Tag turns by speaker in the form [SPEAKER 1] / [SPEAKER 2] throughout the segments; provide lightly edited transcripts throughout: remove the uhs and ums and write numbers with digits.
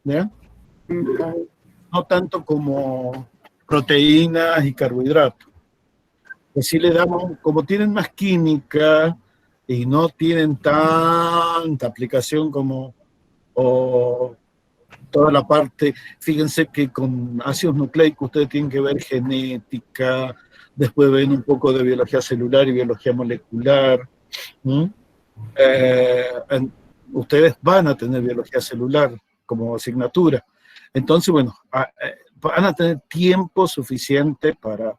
[SPEAKER 1] ¿ya? No tanto como proteínas y carbohidratos. Pues sí le damos, como tienen más química y no tienen tanta aplicación como o toda la parte, fíjense que con ácidos nucleicos ustedes tienen que ver genética, después ven un poco de biología celular y biología molecular. Eh, Ustedes van a tener biología celular como asignatura. Entonces, bueno, van a tener tiempo suficiente para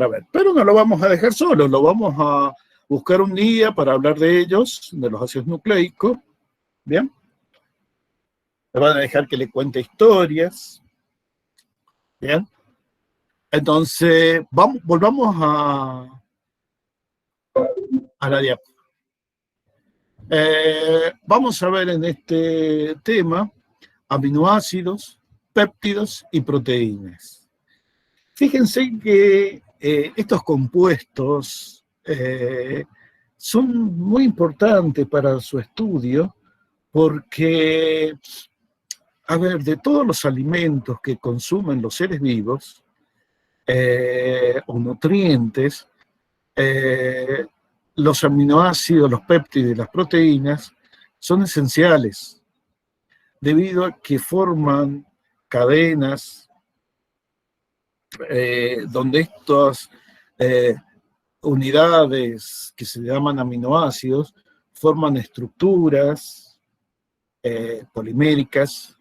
[SPEAKER 1] ver. Pero no lo vamos a dejar solo, lo vamos a buscar un día para hablar de ellos, de los ácidos nucleicos. ¿Bien? Le van a dejar que le cuente historias. ¿Bien? Entonces, volvamos a la diapositiva. Vamos a ver en este tema aminoácidos, péptidos y proteínas. Fíjense que estos compuestos son muy importantes para su estudio porque, a ver, de todos los alimentos que consumen los seres vivos o nutrientes, los aminoácidos, los péptidos y las proteínas son esenciales debido a que forman cadenas donde estas unidades que se llaman aminoácidos forman estructuras poliméricas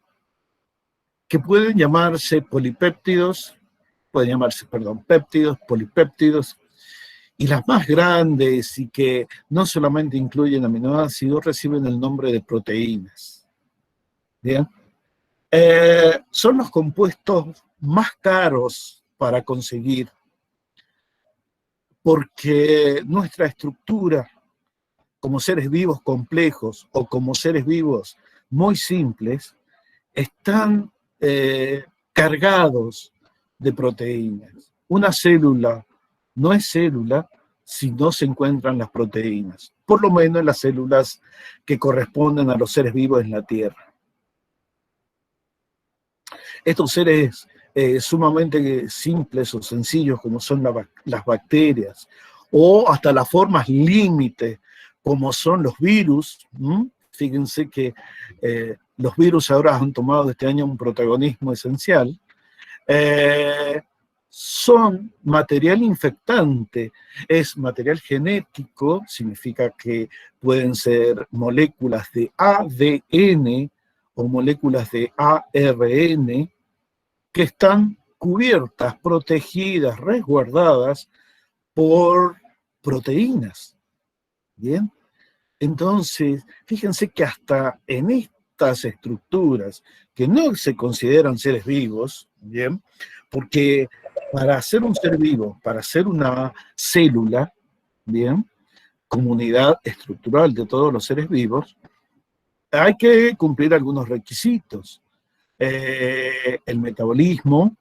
[SPEAKER 1] que pueden llamarse polipéptidos, pueden llamarse, perdón, péptidos, polipéptidos, y las más grandes y que no solamente incluyen aminoácidos reciben el nombre de proteínas. ¿Bien? Son los compuestos más caros para conseguir porque nuestra estructura como seres vivos complejos o como seres vivos muy simples están cargados de proteínas. Una célula no es célula si no se encuentran las proteínas, por lo menos en las células que corresponden a los seres vivos en la Tierra. Estos seres sumamente simples o sencillos como son las bacterias, o hasta las formas límite como son los virus. Fíjense que los virus ahora han tomado este año un protagonismo esencial. Son material infectante, es material genético, significa que pueden ser moléculas de ADN o moléculas de ARN que están cubiertas, protegidas, resguardadas por proteínas. ¿Bien? Entonces, fíjense que hasta en estas estructuras que no se consideran seres vivos, ¿bien? Porque para ser un ser vivo, para ser una célula, ¿bien? Comunidad estructural de todos los seres vivos, hay que cumplir algunos requisitos. El metabolismo,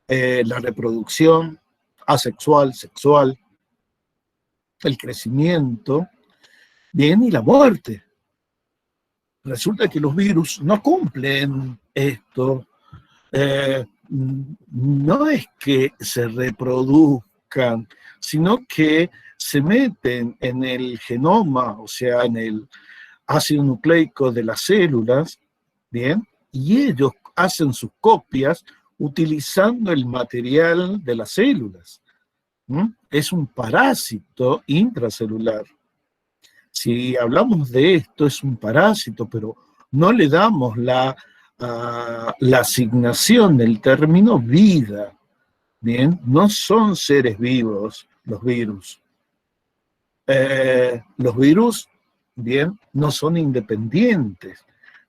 [SPEAKER 1] la reproducción asexual, sexual, el crecimiento, bien, y la muerte. Resulta que los virus no cumplen esto. No es que se reproduzcan, sino que se meten en el genoma, o sea, en el ácido nucleico de las células, ¿bien? Y ellos hacen sus copias utilizando el material de las células. Es un parásito intracelular. Si hablamos de esto, es un parásito, pero no le damos la asignación del término vida. Bien, no son seres vivos los virus. Los virus, bien, no son independientes.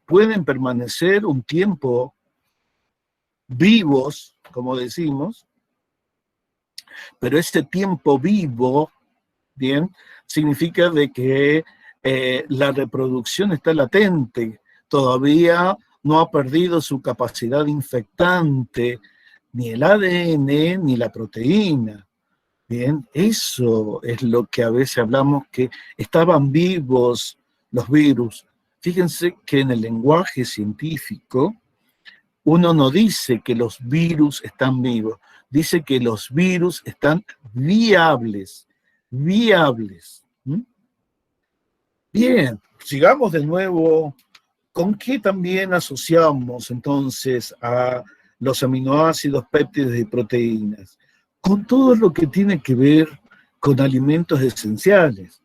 [SPEAKER 1] Pueden permanecer un tiempo vivos, como decimos, pero este tiempo vivo, bien, significa de que la reproducción está latente, todavía no ha perdido su capacidad infectante, ni el ADN ni la proteína. Bien, eso es lo que a veces hablamos que estaban vivos los virus. Fíjense que en el lenguaje científico uno no dice que los virus están vivos, dice que los virus están viables, viables. ¿Mm? Bien, sigamos de nuevo. ¿Con qué también asociamos entonces a los aminoácidos, péptidos y proteínas? Con todo lo que tiene que ver con alimentos esenciales.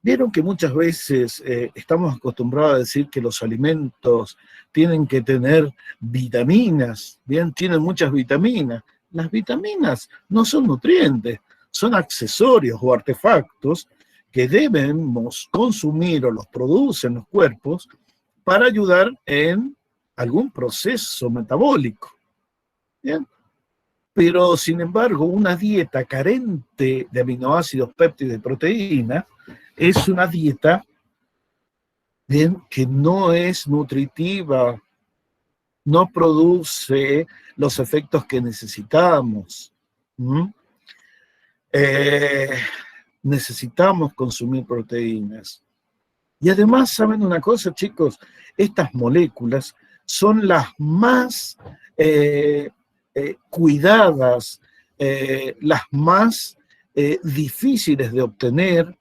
[SPEAKER 1] Vieron que muchas veces estamos acostumbrados a decir que los alimentos tienen que tener vitaminas, bien, tienen muchas vitaminas. Las vitaminas no son nutrientes, son accesorios o artefactos que debemos consumir o los producen los cuerpos para ayudar en algún proceso metabólico. ¿Bien? Pero, sin embargo, una dieta carente de aminoácidos, péptidos y proteínas es una dieta, bien, que no es nutritiva, no produce los efectos que necesitamos. ¿Mm? Necesitamos consumir proteínas. Y además, ¿saben una cosa, chicos? Estas moléculas son las más cuidadas, las más difíciles de obtener,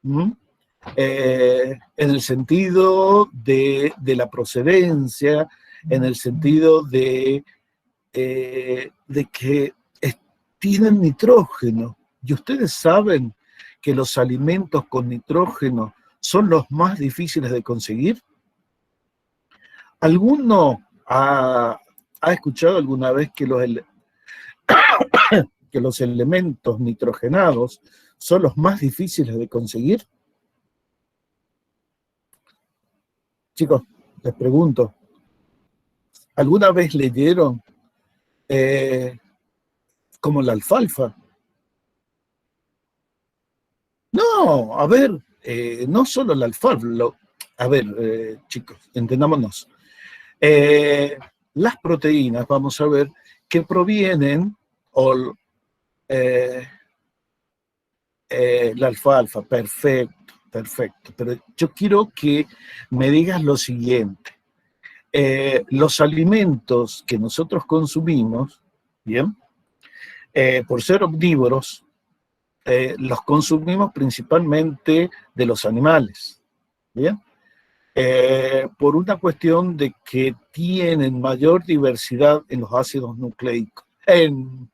[SPEAKER 1] en el sentido de la procedencia, en el sentido de que tienen nitrógeno. Y ustedes saben que los alimentos con nitrógeno son los más difíciles de conseguir. ¿Alguno ha escuchado alguna vez que los elementos nitrogenados son los más difíciles de conseguir? Chicos, les pregunto, ¿alguna vez leyeron como la alfalfa? No, a ver, no solo la alfalfa, a ver, chicos, entendámonos. Las proteínas, vamos a ver, que provienen, la alfalfa, perfecto, perfecto, pero yo quiero que me digas lo siguiente. Los alimentos que nosotros consumimos, ¿bien? Por ser omnívoros, los consumimos principalmente de los animales, ¿bien? Por una cuestión de que tienen mayor diversidad en los ácidos nucleicos, en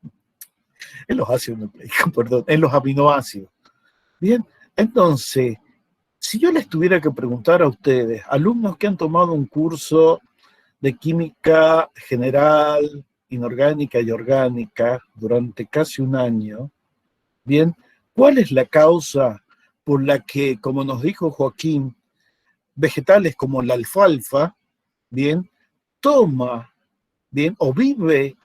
[SPEAKER 1] los ácidos nucleicos, perdón, en los aminoácidos. Bien, entonces, si yo les tuviera que preguntar a ustedes, alumnos que han tomado un curso de química general, inorgánica y orgánica durante casi un año, bien, ¿cuál es la causa por la que, como nos dijo Joaquín, vegetales como la alfalfa, bien, toma, bien, o vive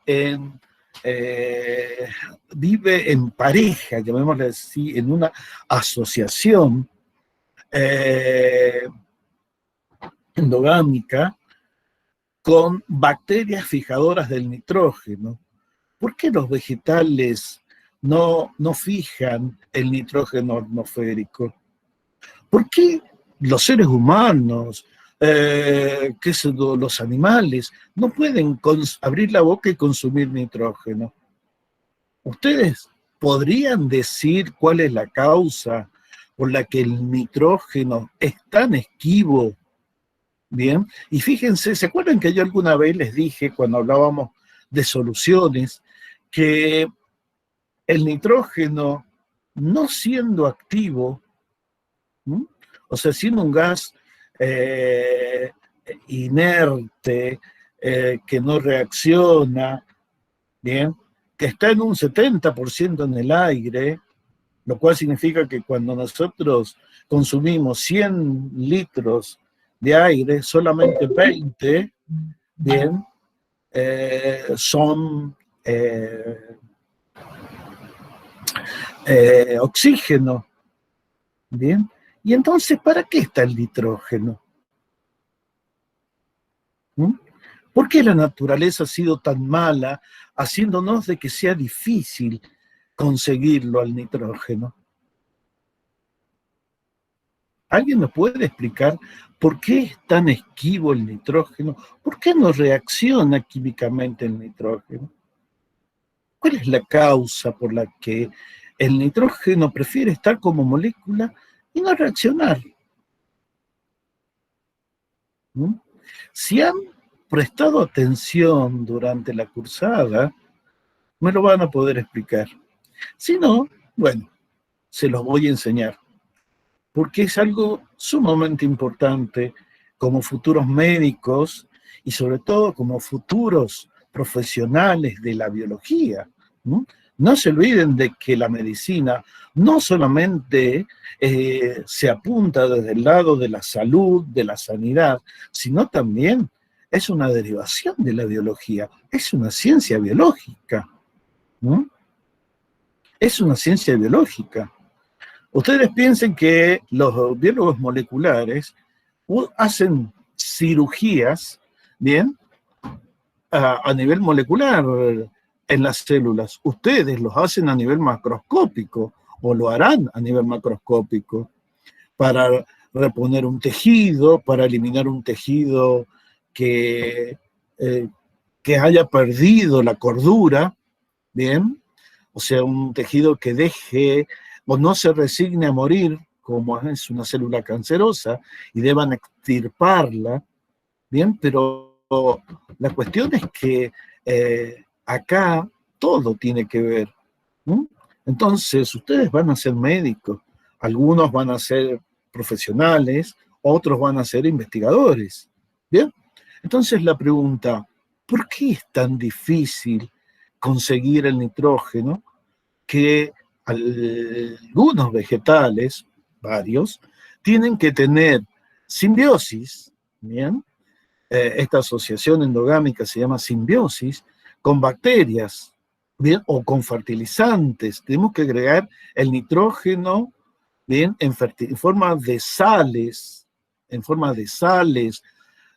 [SPEAKER 1] en pareja, llamémosle así, en una asociación endogámica con bacterias fijadoras del nitrógeno? ¿Por qué los vegetales no fijan el nitrógeno atmosférico? ¿Por qué los seres humanos, los animales, no pueden abrir la boca y consumir nitrógeno? ¿Ustedes podrían decir cuál es la causa por la que el nitrógeno es tan esquivo? Bien, y fíjense, ¿se acuerdan que yo alguna vez les dije, cuando hablábamos de soluciones, que el nitrógeno, no siendo activo, o sea, siendo un gas inerte, que no reacciona, bien, que está en un 70% en el aire, lo cual significa que cuando nosotros consumimos 100 litros de aire, solamente 20, bien, son oxígeno, bien. Y entonces, ¿para qué está el nitrógeno? ¿Por qué la naturaleza ha sido tan mala, haciéndonos de que sea difícil conseguirlo al nitrógeno? ¿Alguien me puede explicar ¿Por qué es tan esquivo el nitrógeno? ¿Por qué no reacciona químicamente el nitrógeno? ¿Cuál es la causa por la que el nitrógeno prefiere estar como molécula y no reaccionar? ¿Mm? Si han prestado atención durante la cursada, me lo van a poder explicar. Si no, bueno, se los voy a enseñar, porque es algo sumamente importante como futuros médicos y sobre todo como futuros profesionales de la biología. ¿No? No se olviden de que la medicina no solamente se apunta desde el lado de la salud, de la sanidad, sino también es una derivación de la biología, es una ciencia biológica. ¿No? Es una ciencia biológica. Ustedes piensen que los biólogos moleculares hacen cirugías, ¿bien? A nivel molecular en las células. Ustedes los hacen a nivel macroscópico o lo harán a nivel macroscópico para reponer un tejido, para eliminar un tejido que, que haya perdido la cordura, ¿bien? O sea, un tejido que deje o no se resigne a morir, como es una célula cancerosa, y deban extirparla, ¿bien? Pero la cuestión es que acá todo tiene que ver, ¿no? Entonces, ustedes van a ser médicos, algunos van a ser profesionales, otros van a ser investigadores, ¿bien? Entonces la pregunta, ¿por qué es tan difícil conseguir el nitrógeno que algunos vegetales, varios, tienen que tener simbiosis, ¿bien? Esta asociación endogámica se llama simbiosis, con bacterias, ¿bien? O con fertilizantes. Tenemos que agregar el nitrógeno, ¿bien? En forma de sales,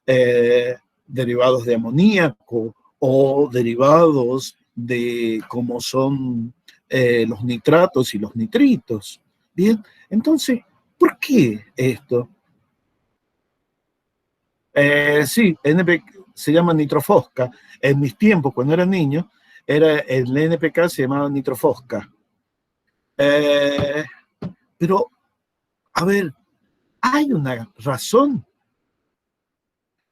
[SPEAKER 1] eh, derivados de amoníaco o derivados de como son los nitratos y los nitritos. Bien, entonces, ¿por qué esto? Sí, se llama nitrofosca. En mis tiempos, cuando era niño, el NPK se llamaba nitrofosca. Eh, pero, a ver, ¿hay una razón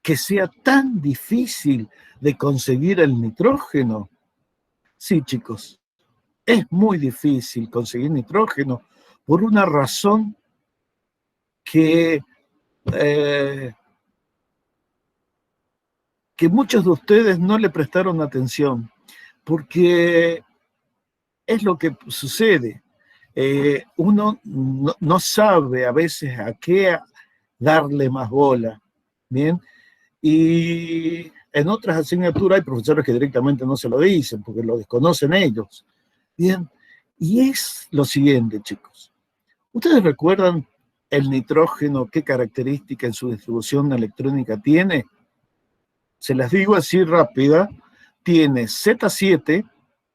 [SPEAKER 1] que sea tan difícil de conseguir el nitrógeno? Sí, chicos, es muy difícil conseguir nitrógeno por una razón que, eh, que muchos de ustedes no le prestaron atención, porque es lo que sucede. Uno no sabe a veces a qué darle más bola, ¿bien? Y en otras asignaturas hay profesores que directamente no se lo dicen porque lo desconocen ellos. Bien, y es lo siguiente, chicos. ¿Ustedes recuerdan el nitrógeno, qué característica en su distribución electrónica tiene? Se las digo así rápida. Tiene Z7,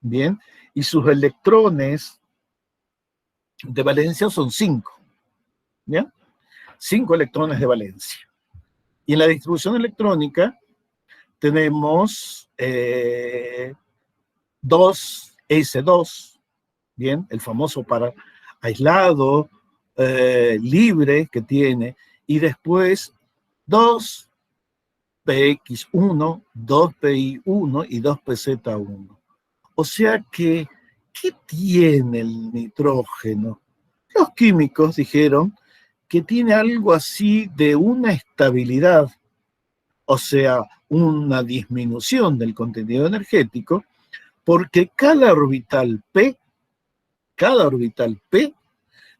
[SPEAKER 1] bien, y sus electrones de valencia son 5, ¿bien? 5 electrones de valencia. Y en la distribución electrónica tenemos 2S2, ¿bien? El famoso para aislado, libre que tiene, y después 2PX1, 2PI1 y 2PZ1. O sea que, ¿qué tiene el nitrógeno? Los químicos dijeron que tiene algo así de una estabilidad, o sea, una disminución del contenido energético, porque cada orbital P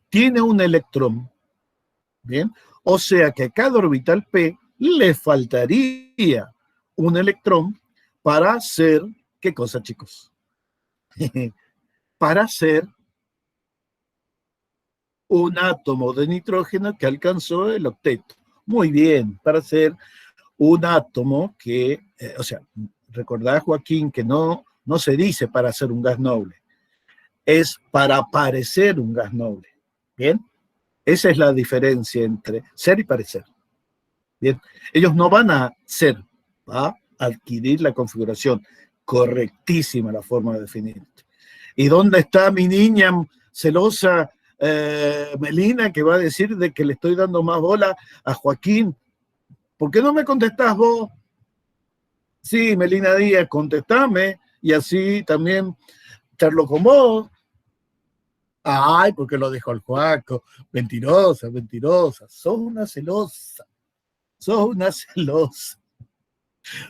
[SPEAKER 1] tiene un electrón, ¿bien? O sea que a cada orbital P le faltaría un electrón para hacer, ¿qué cosa, chicos? Para hacer un átomo de nitrógeno que alcanzó el octeto. Muy bien, para hacer un átomo que, o sea, recordad, Joaquín, que no se dice para hacer un gas noble, es para parecer un gas noble. ¿Bien? Esa es la diferencia entre ser y parecer. Bien, ellos no van a ser, va a adquirir la configuración. Correctísima la forma de definirte. ¿Y dónde está mi niña celosa Melina, que va a decir de que le estoy dando más bola a Joaquín? ¿Por qué no me contestás vos? Sí, Melina Díaz, contestame, y así también charlo con vos. Ay, porque lo dejó el Juaco. Mentirosa, mentirosa. Sos una celosa. Sos una celosa.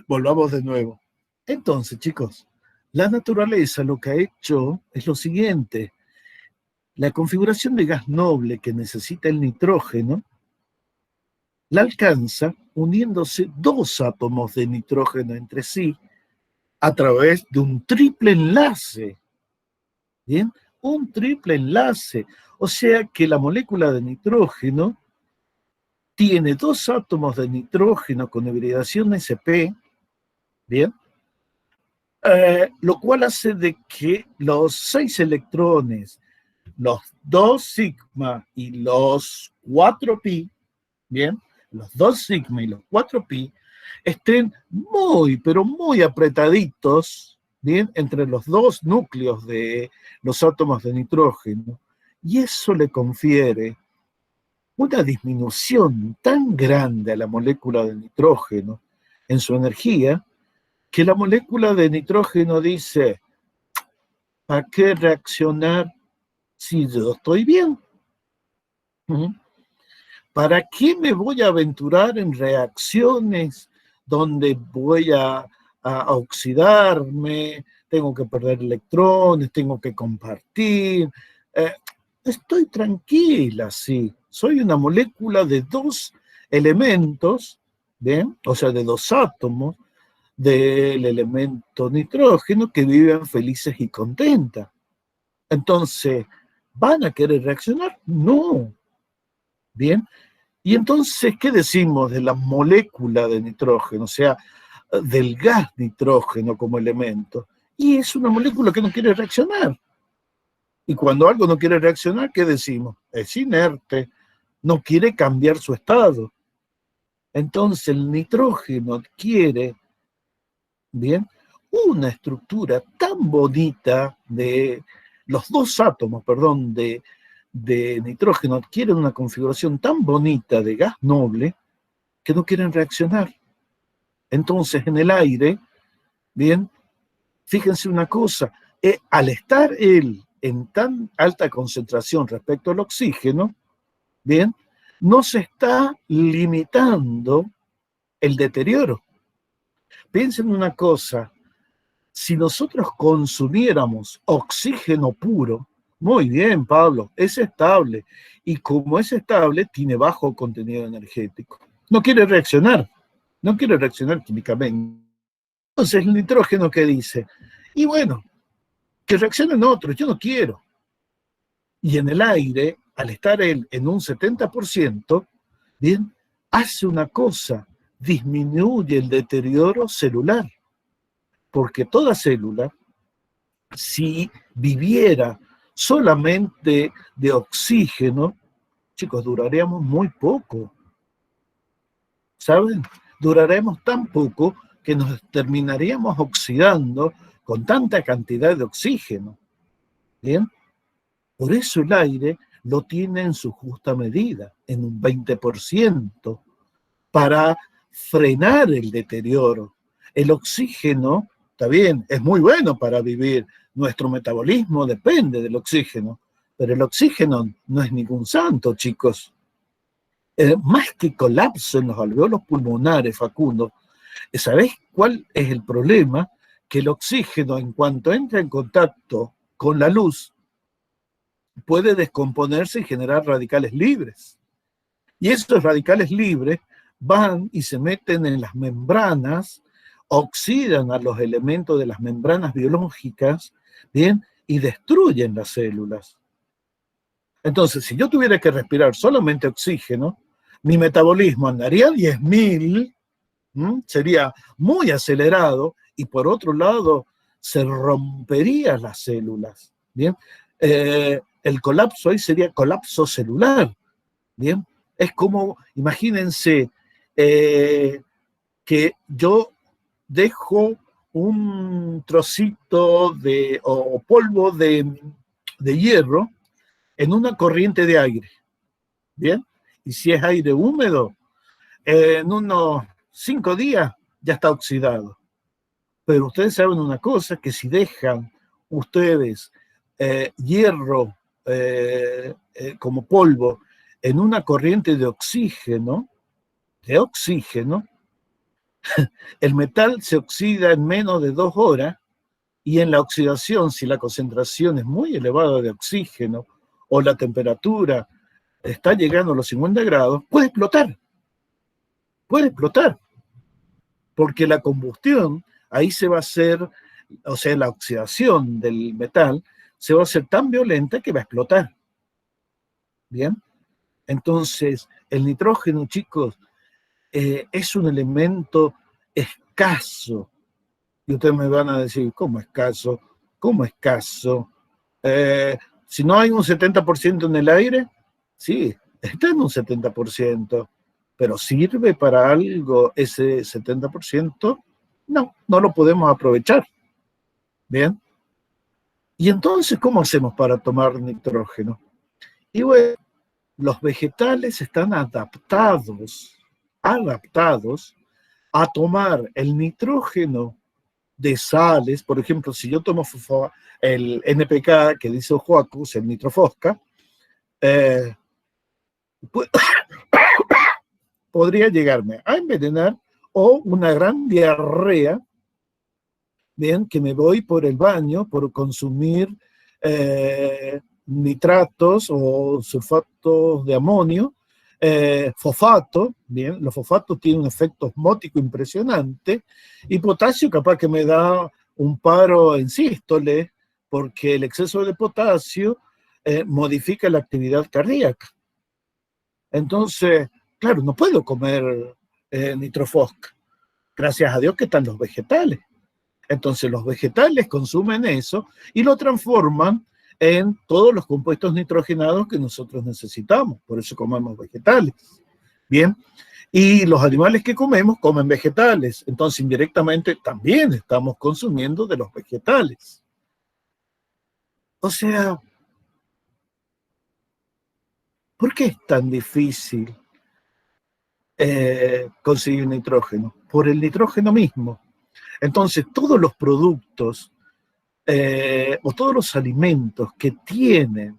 [SPEAKER 1] Volvamos de nuevo. Entonces, chicos, la naturaleza lo que ha hecho es lo siguiente. La configuración de gas noble que necesita el nitrógeno la alcanza uniéndose dos átomos de nitrógeno entre sí a través de un triple enlace. ¿Bien? Un triple enlace. O sea que la molécula de nitrógeno tiene dos átomos de nitrógeno con hibridación sp, ¿bien? Lo cual hace de que los 6 electrones, los 2 sigma y los 4 pi, ¿bien? Los 2 sigma y los 4 pi estén muy, pero muy apretaditos, ¿bien? Entre los dos núcleos de los átomos de nitrógeno, y eso le confiere una disminución tan grande a la molécula de nitrógeno en su energía, que la molécula de nitrógeno dice, ¿para qué reaccionar si yo estoy bien? ¿Para qué me voy a aventurar en reacciones donde voy a oxidarme, tengo que perder electrones, tengo que compartir? Estoy tranquila, sí. Soy una molécula de dos elementos, ¿bien? O sea, de dos átomos del elemento nitrógeno que viven felices y contentas. Entonces, ¿van a querer reaccionar? No. Bien. Y entonces, ¿qué decimos de la molécula de nitrógeno? O sea, del gas nitrógeno como elemento. Y es una molécula que no quiere reaccionar. Y cuando algo no quiere reaccionar, ¿qué decimos? Es inerte, no quiere cambiar su estado. Entonces el nitrógeno adquiere, bien, una estructura tan bonita de los dos átomos, perdón, de nitrógeno adquieren una configuración tan bonita de gas noble que no quieren reaccionar. Entonces en el aire, bien, fíjense una cosa, al estar él en tan alta concentración respecto al oxígeno, bien, no se está limitando el deterioro. Piensen una cosa, si nosotros consumiéramos oxígeno puro, muy bien, Pablo, es estable, y como es estable, tiene bajo contenido energético. No quiere reaccionar químicamente. Entonces el nitrógeno, ¿qué dice? Y bueno, que reaccionen otros, yo no quiero. Y en el aire, al estar él en un 70%, bien, hace una cosa, disminuye el deterioro celular. Porque toda célula, si viviera solamente de oxígeno, chicos, duraríamos muy poco. ¿Saben? Duraremos tan poco que nos terminaríamos oxidando con tanta cantidad de oxígeno. ¿Bien? Por eso el aire lo tiene en su justa medida, en un 20%, para frenar el deterioro. El oxígeno, está bien, es muy bueno para vivir. Nuestro metabolismo depende del oxígeno, pero el oxígeno no es ningún santo, chicos. Más que colapso en los alveolos pulmonares, Facundo, ¿sabés cuál es el problema? Que el oxígeno, en cuanto entra en contacto con la luz, puede descomponerse y generar radicales libres. Y esos radicales libres van y se meten en las membranas, oxidan a los elementos de las membranas biológicas, ¿bien? Y destruyen las células. Entonces, si yo tuviera que respirar solamente oxígeno, mi metabolismo andaría a 10.000, sería muy acelerado, y por otro lado, se romperían las células, ¿bien? El colapso ahí sería colapso celular, ¿bien? Es como, imagínense, que yo dejo un trocito o polvo de hierro en una corriente de aire, ¿bien? Y si es aire húmedo, en unos 5 días ya está oxidado. Pero ustedes saben una cosa, que si dejan ustedes hierro como polvo en una corriente de oxígeno, el metal se oxida en menos de 2 horas, y en la oxidación, si la concentración es muy elevada de oxígeno o la temperatura está llegando a los 50 grados, puede explotar, porque la combustión ahí se va a hacer, o sea, la oxidación del metal se va a hacer tan violenta que va a explotar. ¿Bien? Entonces, el nitrógeno, chicos, es un elemento escaso. Y ustedes me van a decir, ¿cómo escaso? ¿Cómo escaso? Si no hay un 70% en el aire, sí, está en un 70%, pero ¿sirve para algo ese 70%? No, no lo podemos aprovechar. ¿Bien? Y entonces, ¿cómo hacemos para tomar nitrógeno? Y bueno, los vegetales están adaptados a tomar el nitrógeno de sales. Por ejemplo, si yo tomo el NPK que dice Ojoacus, el nitrofosca, podría llegarme a envenenar o una gran diarrea, bien, que me voy por el baño por consumir nitratos o sulfatos de amonio, fosfato, bien, los fosfatos tienen un efecto osmótico impresionante, y potasio capaz que me da un paro en sístole, porque el exceso de potasio modifica la actividad cardíaca. Entonces, claro, no puedo comer nitrofosc. Gracias a Dios que están los vegetales. Entonces los vegetales consumen eso y lo transforman en todos los compuestos nitrogenados que nosotros necesitamos. Por eso comemos vegetales. Bien. Y los animales que comemos comen vegetales. Entonces indirectamente también estamos consumiendo de los vegetales. O sea, ¿por qué es tan difícil conseguir nitrógeno? Por el nitrógeno mismo. Entonces todos los productos o todos los alimentos que tienen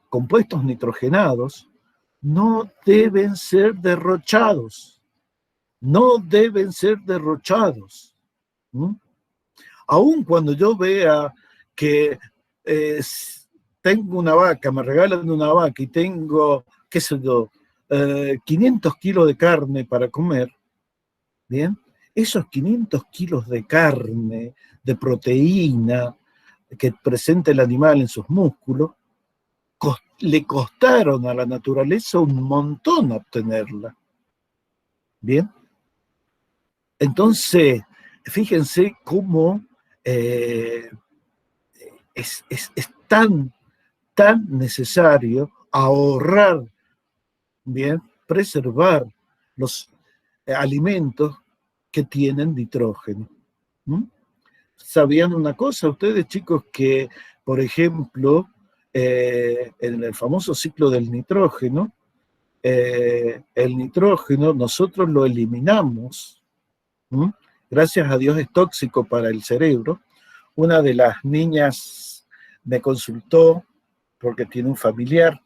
[SPEAKER 1] compuestos nitrogenados no deben ser derrochados. No deben ser derrochados. ¿Mm? Aun cuando yo vea que tengo una vaca, me regalan una vaca y tengo, qué sé yo, 500 kilos de carne para comer, ¿bien? Esos 500 kilos de carne, de proteína que presenta el animal en sus músculos, le costaron a la naturaleza un montón obtenerla. ¿Bien? Entonces, fíjense cómo es tan necesario ahorrar, bien, preservar los alimentos que tienen nitrógeno. ¿Mm? ¿Sabían una cosa ustedes, chicos, que, por ejemplo, en el famoso ciclo del nitrógeno, el nitrógeno nosotros lo eliminamos? ¿Mm? Gracias a Dios es tóxico para el cerebro. Una de las niñas me consultó porque tiene un familiar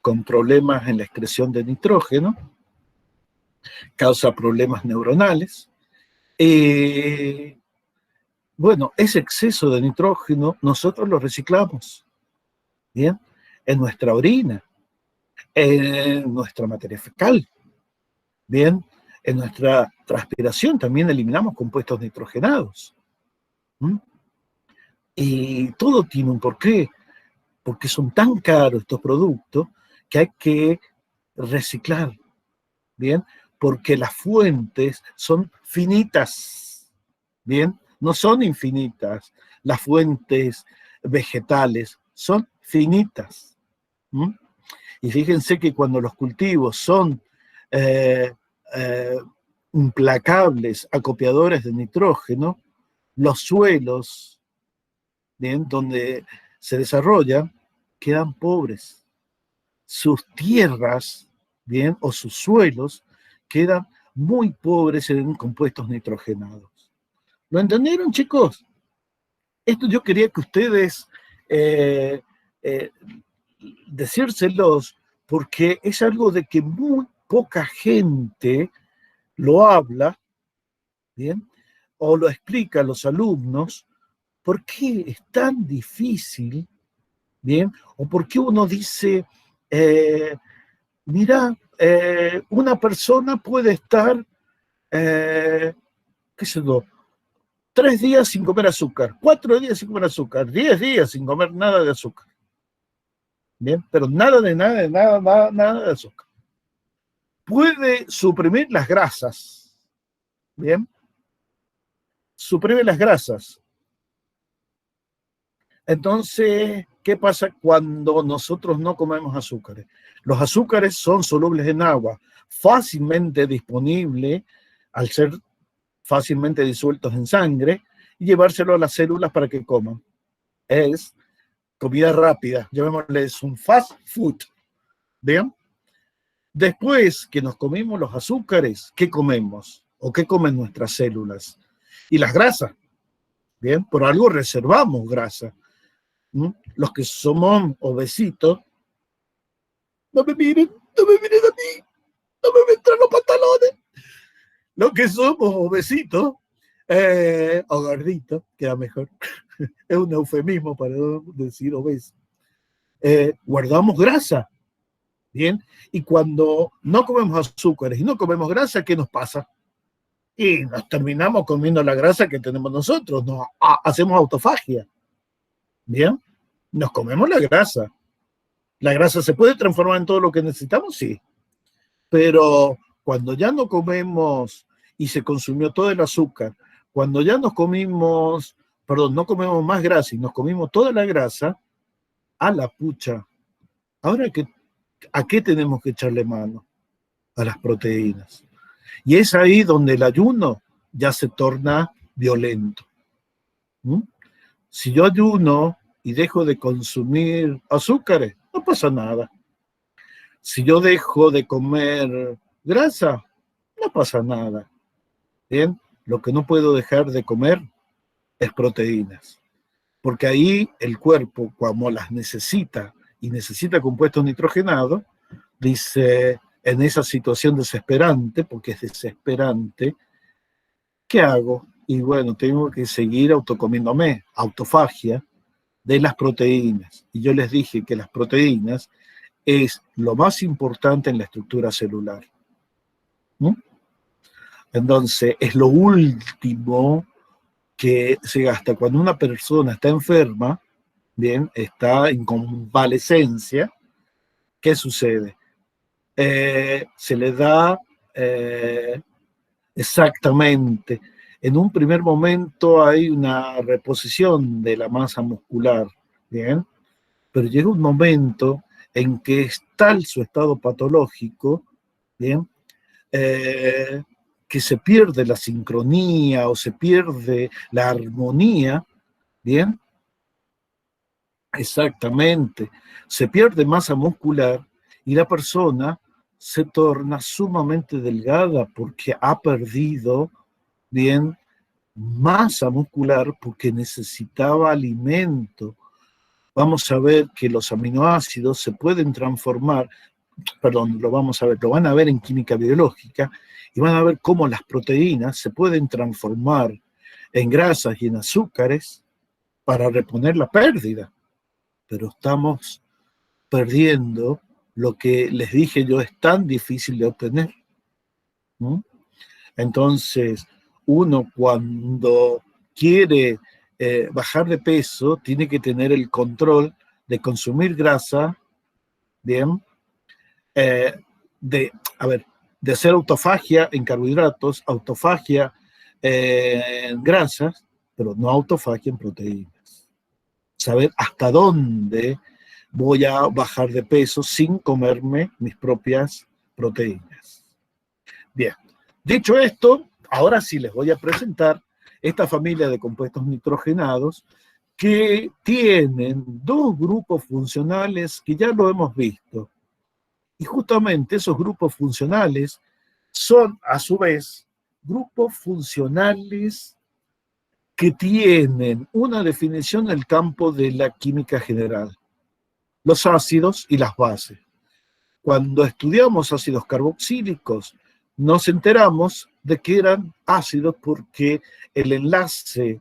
[SPEAKER 1] con problemas en la excreción de nitrógeno, causa problemas neuronales. Bueno, ese exceso de nitrógeno nosotros lo reciclamos, ¿bien? En nuestra orina, en nuestra materia fecal, ¿bien? En nuestra transpiración también eliminamos compuestos nitrogenados. ¿Mm? Y todo tiene un porqué, porque son tan caros estos productos que hay que reciclar, ¿bien? Porque las fuentes son finitas, ¿bien? No son infinitas. Las fuentes vegetales son finitas. ¿Mm? Y fíjense que cuando los cultivos son eh, eh, implacables acopiadores de nitrógeno, los suelos, ¿bien?, donde se desarrolla, quedan pobres. Sus tierras, ¿bien?, o sus suelos quedan muy pobres en compuestos nitrogenados. ¿Lo entendieron, chicos? Esto yo quería que ustedes eh, eh, decírselos, porque es algo de que muy poca gente lo habla, ¿bien?, o lo explica a los alumnos. ¿Por qué es tan difícil? ¿Bien? O por qué uno dice, mira, una persona puede estar, qué sé yo, 3 días sin comer azúcar, 4 días sin comer azúcar, 10 días sin comer nada de azúcar. Bien, pero nada de nada, de nada, nada, nada de azúcar. Puede suprimir las grasas. Bien, suprime las grasas. Entonces, ¿qué pasa cuando nosotros no comemos azúcares? Los azúcares son solubles en agua, fácilmente disponibles al ser fácilmente disueltos en sangre y llevárselo a las células para que coman. Es comida rápida, llamémosle, es un fast food. ¿Bien? Después que nos comimos los azúcares, ¿qué comemos? ¿O qué comen nuestras células? Y las grasas. Bien, por algo reservamos grasa. Los que somos obesitos, no me miren a mí, no me metan los pantalones. Los que somos obesitos, o gorditos, queda mejor, es un eufemismo para decir obeso, guardamos grasa, ¿bien? Y cuando no comemos azúcares y no comemos grasa, ¿qué nos pasa? Y nos terminamos comiendo la grasa que tenemos nosotros, hacemos autofagia, ¿bien? Nos comemos la grasa. ¿La grasa se puede transformar en todo lo que necesitamos? Sí. Pero cuando ya no comemos y se consumió todo el azúcar, cuando ya nos comimos, perdón, no comemos más grasa y nos comimos toda la grasa, a la pucha. Ahora, ¿a qué tenemos que echarle mano? A las proteínas. Y es ahí donde el ayuno ya se torna violento. Si yo ayuno y dejo de consumir azúcares, no pasa nada. Si yo dejo de comer grasa, no pasa nada. Bien, lo que no puedo dejar de comer es proteínas, porque ahí el cuerpo, como las necesita y necesita compuestos nitrogenados, dice, en esa situación desesperante, porque es desesperante, ¿qué hago? Y bueno, tengo que seguir autocomiéndome, autofagia de las proteínas. Y yo les dije que las proteínas es lo más importante en la estructura celular. ¿Mm? Entonces, es lo último que se gasta cuando una persona está enferma, bien, está en convalescencia. ¿Qué sucede? Se le da exactamente. En un primer momento hay una reposición de la masa muscular, bien, pero llega un momento en que es tal su estado patológico, bien, que se pierde la sincronía o se pierde la armonía, ¿bien? Exactamente. Se pierde masa muscular y la persona se torna sumamente delgada porque ha perdido, ¿bien?, masa muscular porque necesitaba alimento. Vamos a ver que los aminoácidos se pueden transformar, perdón, lo vamos a ver, lo van a ver en química biológica y van a ver cómo las proteínas se pueden transformar en grasas y en azúcares para reponer la pérdida. Pero estamos perdiendo lo que les dije yo es tan difícil de obtener. ¿No? Entonces, uno cuando quiere bajar de peso, tiene que tener el control de consumir grasa, ¿bien? Eh, de hacer autofagia en carbohidratos, autofagia en grasas, pero no autofagia en proteínas. Saber hasta dónde voy a bajar de peso sin comerme mis propias proteínas. Bien, dicho esto, ahora sí les voy a presentar esta familia de compuestos nitrogenados que tienen dos grupos funcionales que ya lo hemos visto. Y justamente esos grupos funcionales son, a su vez, grupos funcionales que tienen una definición en el campo de la química general: los ácidos y las bases. Cuando estudiamos ácidos carboxílicos, nos enteramos de que eran ácidos porque el enlace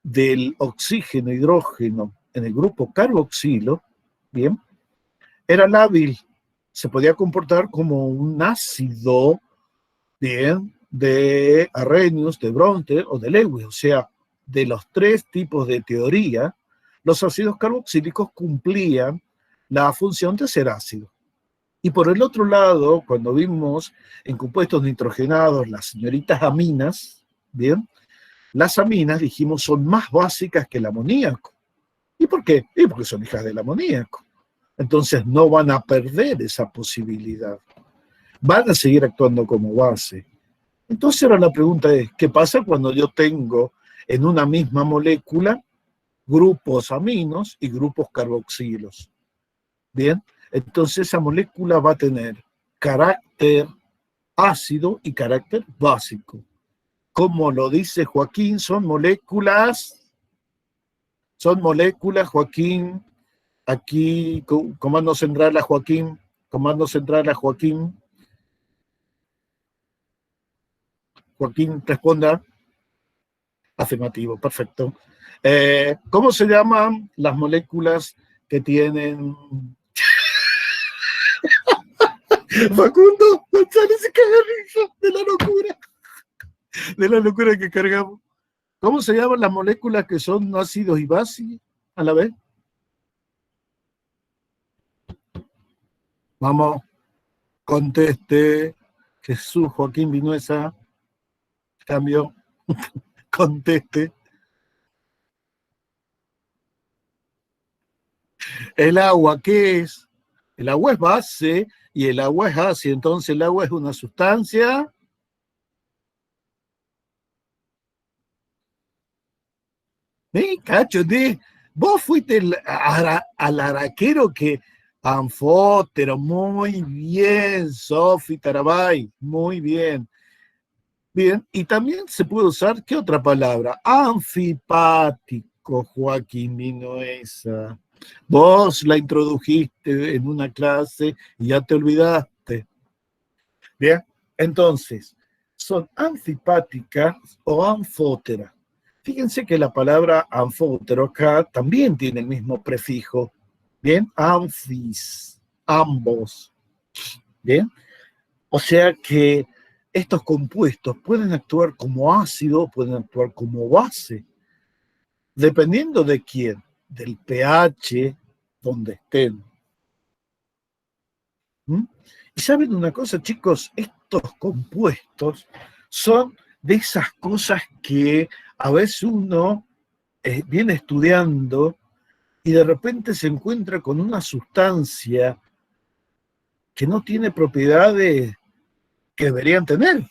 [SPEAKER 1] del oxígeno e hidrógeno en el grupo carboxilo, bien, era lábil, se podía comportar como un ácido, bien, de Arrhenius, de Bronte o de Lewis. O sea, de los tres tipos de teoría, los ácidos carboxílicos cumplían la función de ser ácido. Y por el otro lado, cuando vimos en compuestos nitrogenados las señoritas aminas, bien, las aminas, dijimos, son más básicas que el amoníaco. ¿Y por qué? Y porque son hijas del amoníaco. Entonces no van a perder esa posibilidad. Van a seguir actuando como base. Entonces ahora la pregunta es, ¿qué pasa cuando yo tengo en una misma molécula grupos aminos y grupos carboxilos? Bien, entonces esa molécula va a tener carácter ácido y carácter básico. Como lo dice Joaquín, son moléculas, Joaquín, aquí, comando central a Joaquín, Joaquín responda. Afirmativo, perfecto. ¿Cómo se llaman las moléculas que tienen... Facundo González se caga de risa de la locura que cargamos. ¿Cómo se llaman las moléculas que son ácidos y bases a la vez? Vamos, conteste. Jesús Joaquín Vinuesa, cambio, conteste. El agua, ¿qué es? El agua es base y el agua es ácido, entonces el agua es una sustancia. Cacho, vos fuiste al araquero que anfótero, muy bien, Sofi Tarabay, muy bien. Bien, y también se puede usar, ¿qué otra palabra? Anfipático, Joaquín Vinuesa. Vos la introdujiste en una clase y ya te olvidaste. Bien, entonces, son anfipáticas o anfóteras. Fíjense que la palabra anfótero acá también tiene el mismo prefijo. Bien, anfis, ambos. Bien, o sea que estos compuestos pueden actuar como ácido, pueden actuar como base, dependiendo de quién, del pH donde estén. ¿Mm? Y saben una cosa, chicos, estos compuestos son de esas cosas que a veces uno viene estudiando y de repente se encuentra con una sustancia que no tiene propiedades que deberían tener.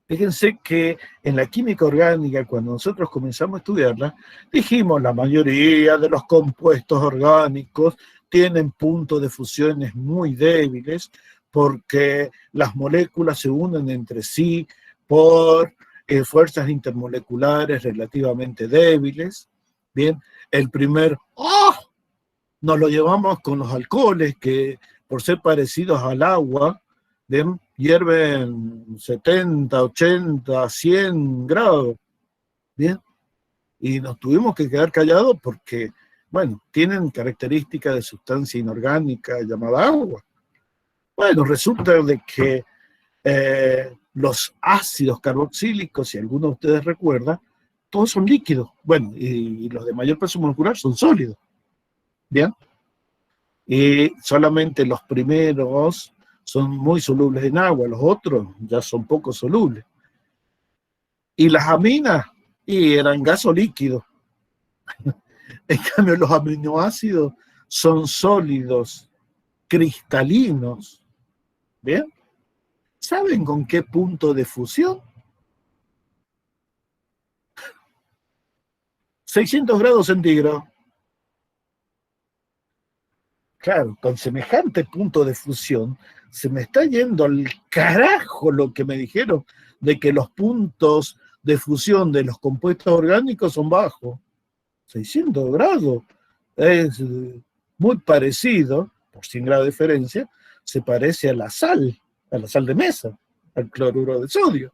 [SPEAKER 1] Fíjense que en la química orgánica, cuando nosotros comenzamos a estudiarla, dijimos la mayoría de los compuestos orgánicos tienen puntos de fusiones muy débiles porque las moléculas se unen entre sí por fuerzas intermoleculares relativamente débiles. Bien, el primer nos lo llevamos con los alcoholes que por ser parecidos al agua, ¿bien?, hierven 70, 80, 100 grados, ¿bien? Y nos tuvimos que quedar callados porque, bueno, tienen características de sustancia inorgánica llamada agua. Bueno, resulta de que los ácidos carboxílicos, si alguno de ustedes recuerda, todos son líquidos. Bueno, y los de mayor peso molecular son sólidos, ¿bien? Y solamente los primeros son muy solubles en agua, los otros ya son poco solubles. Y las aminas, y eran gaso líquido. En cambio, los aminoácidos son sólidos, cristalinos. ¿Bien? ¿Saben con qué punto de fusión? 600 grados centígrados. Claro, con semejante punto de fusión, se me está yendo al carajo lo que me dijeron de que los puntos de fusión de los compuestos orgánicos son bajos. 600 grados es muy parecido, por 100 grados de diferencia, se parece a la sal de mesa, al cloruro de sodio.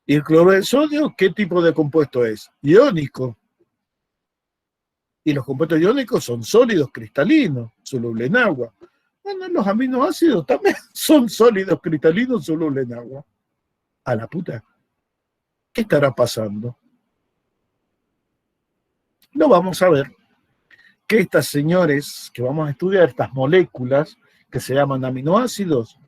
[SPEAKER 1] ¿Y el cloruro de sodio qué tipo de compuesto es? Iónico. Y los compuestos iónicos son sólidos cristalinos, solubles en agua. Bueno, los aminoácidos también son sólidos cristalinos, solubles en agua. A la puta. ¿Qué estará pasando? Lo vamos a ver. Que estas señores que vamos a estudiar, estas moléculas que se llaman aminoácidos,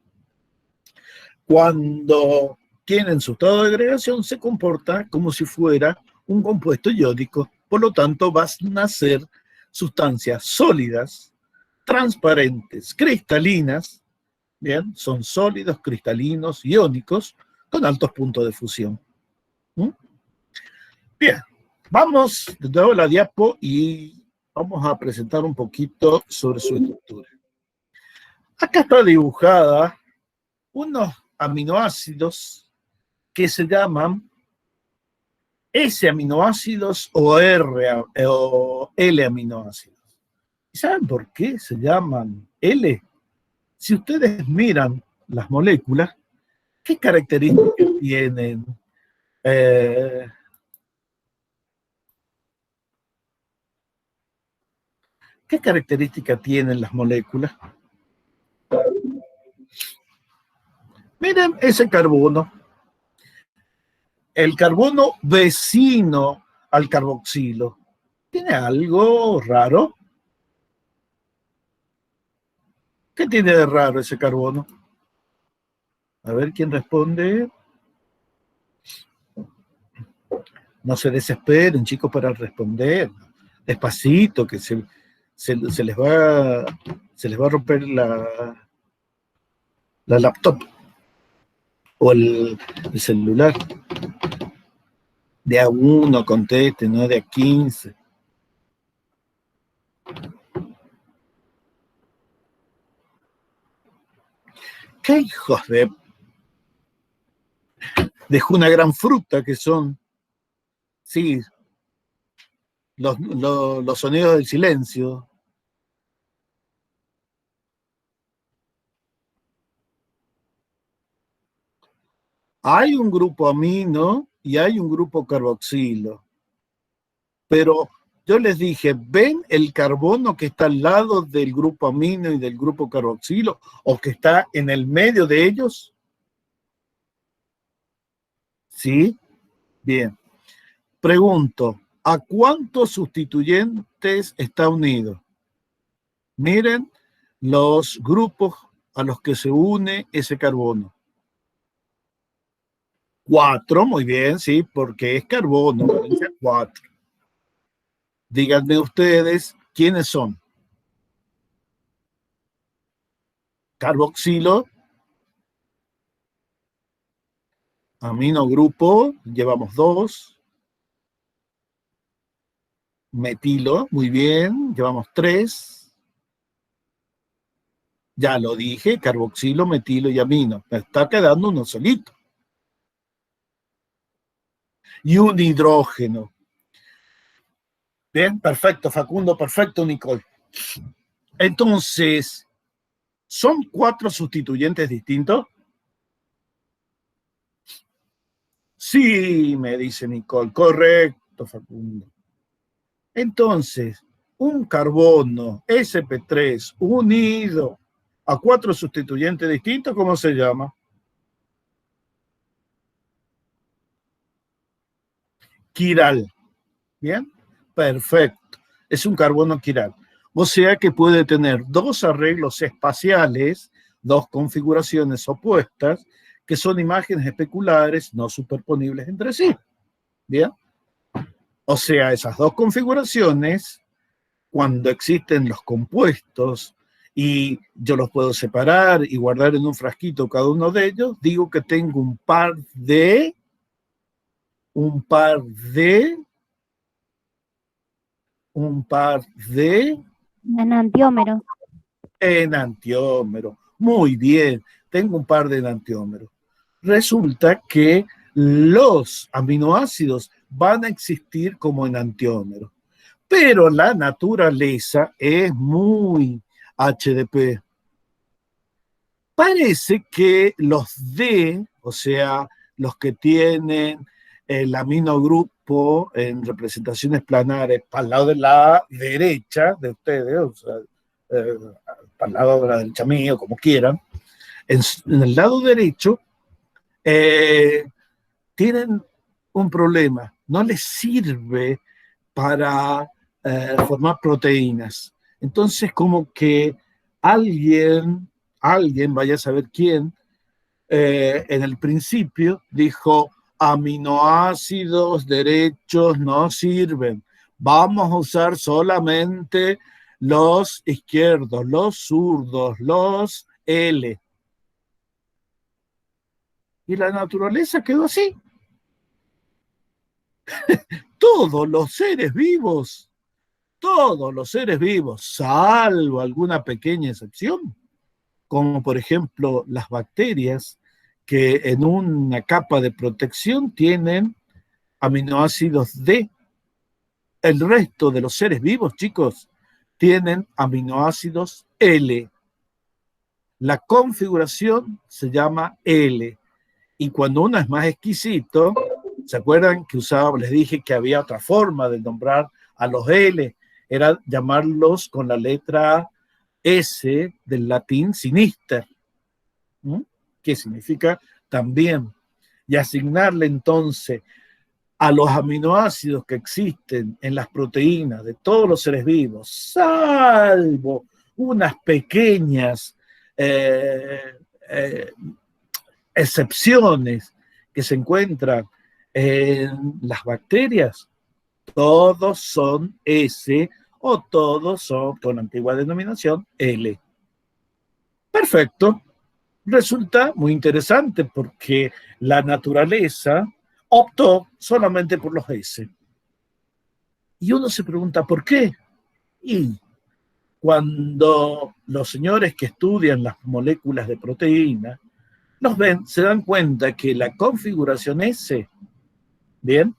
[SPEAKER 1] cuando tienen su estado de agregación se comporta como si fuera un compuesto iónico. Por lo tanto, van a ser sustancias sólidas, transparentes, cristalinas, ¿bien? Son sólidos, cristalinos, iónicos, con altos puntos de fusión. Bien, vamos de nuevo a la diapo y vamos a presentar un poquito sobre su estructura. Acá está dibujada unos aminoácidos que se llaman S aminoácidos o L aminoácidos. ¿Y saben por qué se llaman L? Si ustedes miran las moléculas, ¿qué características tienen? ¿Qué características tienen las moléculas? Miren ese carbono. El carbono vecino al carboxilo. ¿Tiene algo raro? ¿Qué tiene de raro ese carbono? A ver quién responde. No se desesperen, chicos, para responder. Despacito, que se les va a romper la laptop o el celular. De a 1 conteste, no de a 15. ¿Qué hijos de una gran fruta que son? Sí, los sonidos del silencio. Hay un grupo amino y hay un grupo carboxilo. Pero yo les dije, ¿ven el carbono que está al lado del grupo amino y del grupo carboxilo o que está en el medio de ellos? ¿Sí? Bien. Pregunto, ¿a cuántos sustituyentes está unido? Miren los grupos a los que se une ese carbono. 4, muy bien, sí, porque es carbono, 4. Díganme ustedes, ¿quiénes son? Carboxilo, amino grupo, llevamos 2. Metilo, muy bien, llevamos 3. Ya lo dije, carboxilo, metilo y amino. Me está quedando uno solito. Y un hidrógeno. Bien, perfecto, Facundo, perfecto, Nicole. Entonces, ¿son 4 sustituyentes distintos? Sí, me dice Nicole, correcto, Facundo. Entonces, un carbono sp3 unido a 4 sustituyentes distintos, ¿cómo se llama? Quiral. ¿Bien? Perfecto. Es un carbono quiral. O sea que puede tener 2 arreglos espaciales, 2 configuraciones opuestas, que son imágenes especulares no superponibles entre sí. ¿Bien? O sea, esas dos configuraciones, cuando existen los compuestos y yo los puedo separar y guardar en un frasquito cada uno de ellos, digo que tengo un par de un par de
[SPEAKER 2] Enantiómeros.
[SPEAKER 1] enantiómeros. Muy bien, tengo un par de enantiómeros. Resulta que los aminoácidos van a existir como enantiómeros, pero la naturaleza es muy HDP. Parece que los D, o sea, los que tienen el aminogrupo en representaciones planares para el lado de la derecha de ustedes, o sea, para el lado de la derecha mío, como quieran, en el lado derecho eh, tienen un problema, no les sirve para formar proteínas. Entonces, como que alguien, vaya a saber quién, en el principio dijo, aminoácidos derechos no sirven, vamos a usar solamente los izquierdos, los zurdos, los L. Y la naturaleza quedó así. Todos los seres vivos, salvo alguna pequeña excepción, como por ejemplo las bacterias, que en una capa de protección tienen aminoácidos D. El resto de los seres vivos, chicos, tienen aminoácidos L. La configuración se llama L. Y cuando uno es más exquisito, ¿se acuerdan que usaba, les dije que había otra forma de nombrar a los L? Era llamarlos con la letra S del latín sinister, ¿no? Que significa también, y asignarle entonces a los aminoácidos que existen en las proteínas de todos los seres vivos, salvo unas pequeñas excepciones que se encuentran en las bacterias, todos son S o todos son con antigua denominación L. Perfecto. Resulta muy interesante porque la naturaleza optó solamente por los S. Y uno se pregunta, ¿por qué? Y cuando los señores que estudian las moléculas de proteína los ven, se dan cuenta que la configuración S, bien,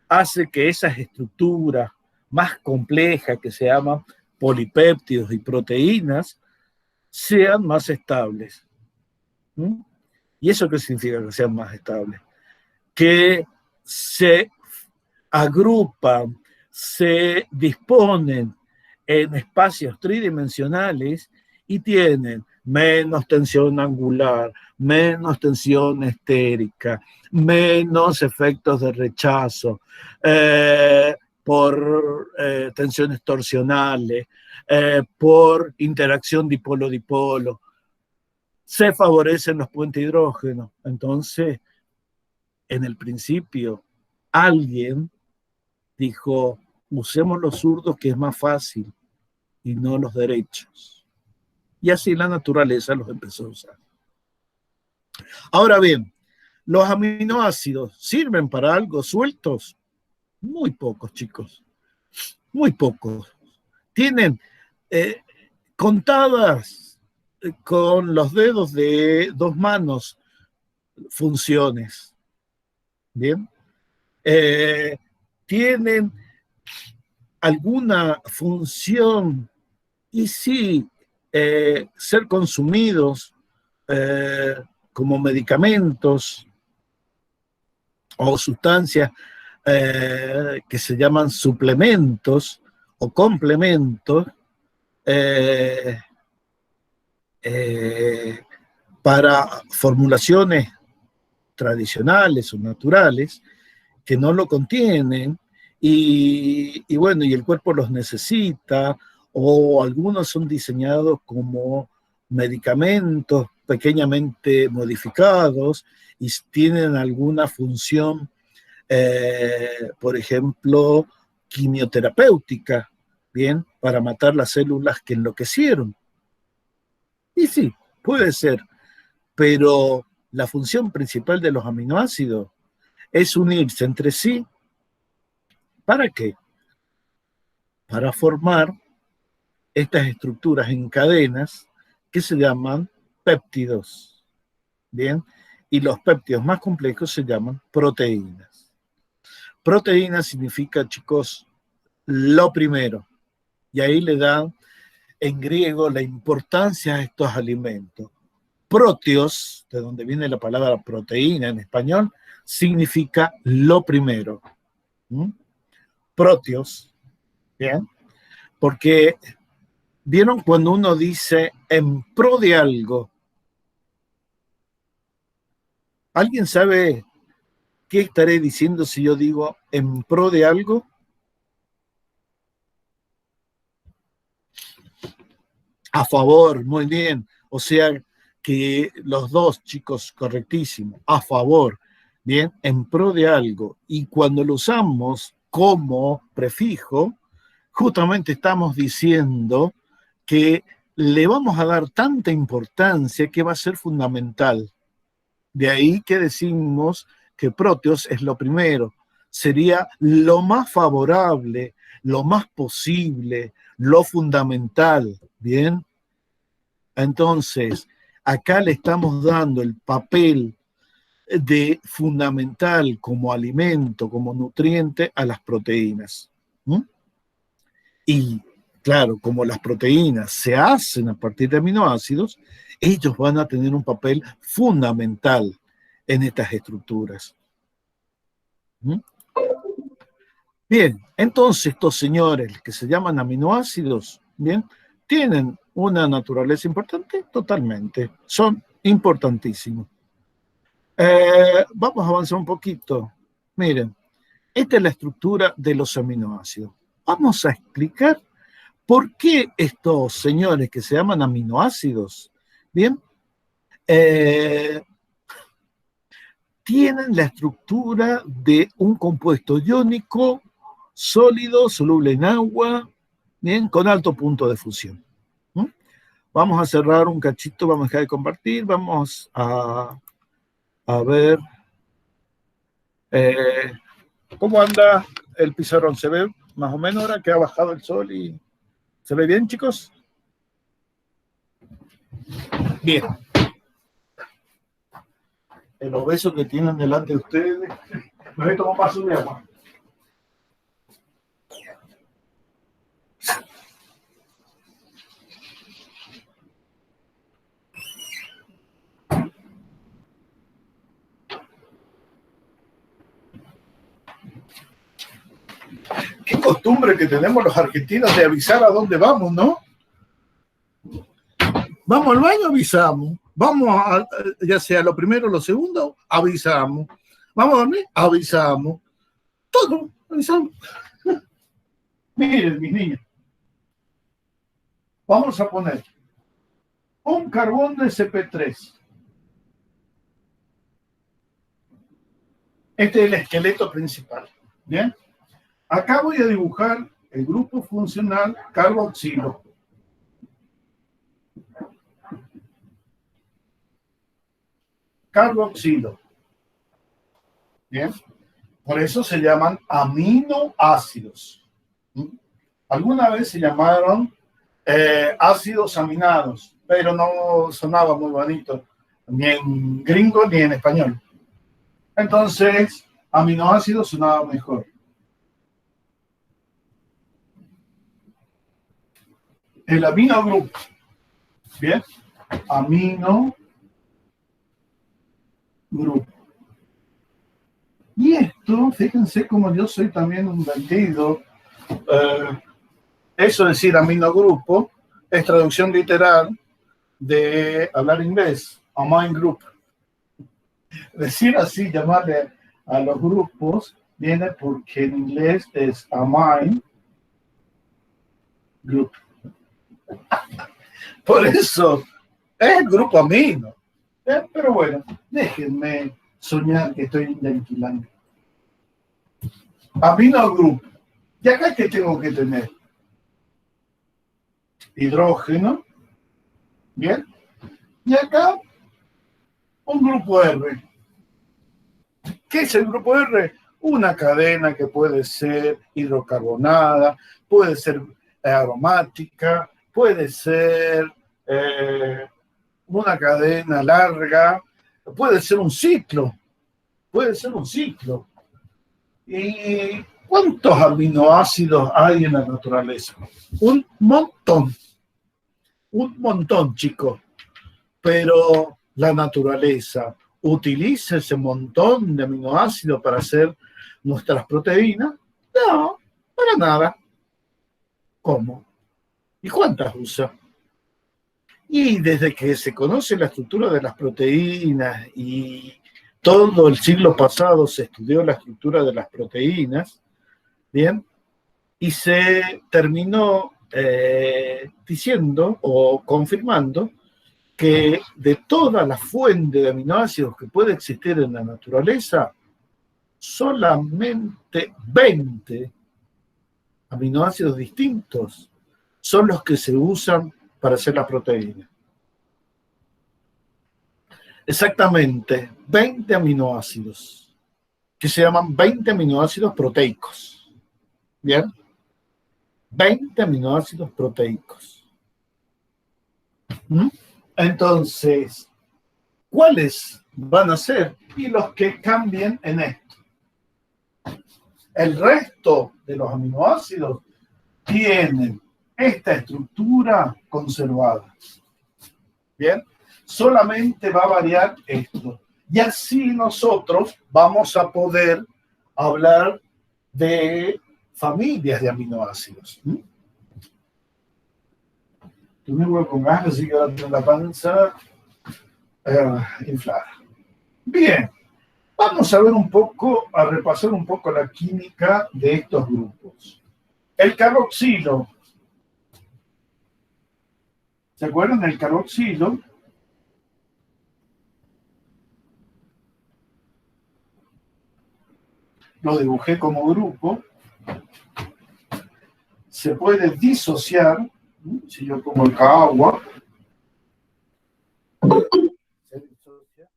[SPEAKER 1] hace que esas estructuras más complejas que se llaman polipéptidos y proteínas sean más estables. ¿Mm? ¿Y eso qué significa que sean más estables? Que se agrupan, se disponen en espacios tridimensionales y tienen menos tensión angular, menos tensión estérica, menos efectos de rechazo por tensiones torsionales, por interacción dipolo-dipolo. Se favorecen los puentes hidrógenos. Entonces, en el principio, alguien dijo, usemos los zurdos que es más fácil y no los derechos. Y así la naturaleza los empezó a usar. Ahora bien, ¿los aminoácidos sirven para algo sueltos? Muy pocos, chicos. Muy pocos. Tienen contadas con los dedos de dos manos funciones. Bien. Tienen alguna función y sí ser consumidos como medicamentos o sustancias que se llaman suplementos o complementos para formulaciones tradicionales o naturales que no lo contienen y bueno, y el cuerpo los necesita, o algunos son diseñados como medicamentos pequeñamente modificados y tienen alguna función por ejemplo, quimioterapéutica, ¿bien? Para matar las células que enloquecieron. Y sí, puede ser, pero la función principal de los aminoácidos es unirse entre sí. ¿Para qué? Para formar estas estructuras en cadenas que se llaman péptidos, ¿bien? Y los péptidos más complejos se llaman proteínas. Proteína significa, chicos, lo primero. Y ahí le dan en griego la importancia a estos alimentos. Proteos, de donde viene la palabra proteína en español, significa lo primero. ¿Mm? Proteos, ¿bien? Porque ¿vieron cuando uno dice en pro de algo? ¿Alguien sabe qué estaré diciendo si yo digo en pro de algo? A favor, muy bien. O sea que los dos, chicos, correctísimo, a favor, bien, en pro de algo. Y cuando lo usamos como prefijo, justamente estamos diciendo que le vamos a dar tanta importancia que va a ser fundamental. De ahí que decimos que Proteos es lo primero, sería lo más favorable, lo más posible, lo fundamental, ¿bien? Entonces, acá le estamos dando el papel de fundamental como alimento, como nutriente a las proteínas. ¿Mm? Y claro, como las proteínas se hacen a partir de aminoácidos, ellos van a tener un papel fundamental en estas estructuras. ¿Mm? Bien, entonces estos señores que se llaman aminoácidos, bien, tienen una naturaleza importante, totalmente, son importantísimos. Vamos a avanzar un poquito. Miren, esta es la estructura de los aminoácidos. Vamos a explicar por qué estos señores que se llaman aminoácidos, bien, tienen la estructura de un compuesto iónico sólido, soluble en agua, bien, con alto punto de fusión. ¿Mm? Vamos a cerrar un cachito, vamos a dejar de compartir, vamos a ver cómo anda el pizarrón. ¿Se ve más o menos ahora que ha bajado el sol y se ve bien, chicos? Bien. El obeso que tienen delante de ustedes, me voy a tomar un vaso de agua. Qué costumbre que tenemos los argentinos de avisar a dónde vamos, ¿no? Vamos al baño, avisamos. Vamos a, ya sea lo primero o lo segundo, avisamos. Vamos a dormir, avisamos. Todo, avisamos. Miren, mis niños. Vamos a poner un carbón de CP3. Este es el esqueleto principal. ¿Bien? Acá voy a dibujar el grupo funcional carboxilo. Carboxilo. Bien. Por eso se llaman aminoácidos. Alguna vez se llamaron ácidos aminados, pero no sonaba muy bonito, ni en gringo ni en español. Entonces, aminoácidos sonaba mejor. El aminogrupo. Bien. Aminogrupo. Y esto, fíjense como yo soy también un vendido. Eso es decir, aminogrupo, es traducción literal de hablar inglés, amine group. Decir así, llamarle a los grupos, viene porque en inglés es amine group. Por eso es el grupo amino. Pero bueno, déjenme soñar que estoy indemquilando. Aminogrupo. ¿Y acá qué tengo que tener? Hidrógeno. Bien. Y acá un grupo R. ¿Qué es el grupo R? Una cadena que puede ser hidrocarbonada, puede ser aromática, puede ser una cadena larga, puede ser un ciclo, puede ser un ciclo. ¿Y cuántos aminoácidos hay en la naturaleza? Un montón, chicos. Pero la naturaleza utiliza ese montón de aminoácidos para hacer nuestras proteínas. No, para nada. ¿Cómo? ¿Y cuántas usa? Y desde que se conoce la estructura de las proteínas y todo el siglo pasado se estudió la estructura de las proteínas, ¿bien? Y se terminó diciendo o confirmando que de toda la fuente de aminoácidos que puede existir en la naturaleza, solamente 20 aminoácidos distintos son los que se usan para hacer la proteína. Exactamente, 20 aminoácidos, que se llaman 20 aminoácidos proteicos. ¿Bien? 20 aminoácidos proteicos. Entonces, ¿cuáles van a ser? Y los que cambien en esto. El resto de los aminoácidos tienen esta estructura conservada. Bien, solamente va a variar esto. Y así nosotros vamos a poder hablar de familias de aminoácidos. Yo me voy con gas, así que ahora tengo la panza inflada. Bien, vamos a ver un poco, a repasar un poco la química de estos grupos. El carboxilo. ¿Se acuerdan del carboxilo? Lo dibujé como grupo. Se puede disociar. Si yo pongo acá agua, se disocia.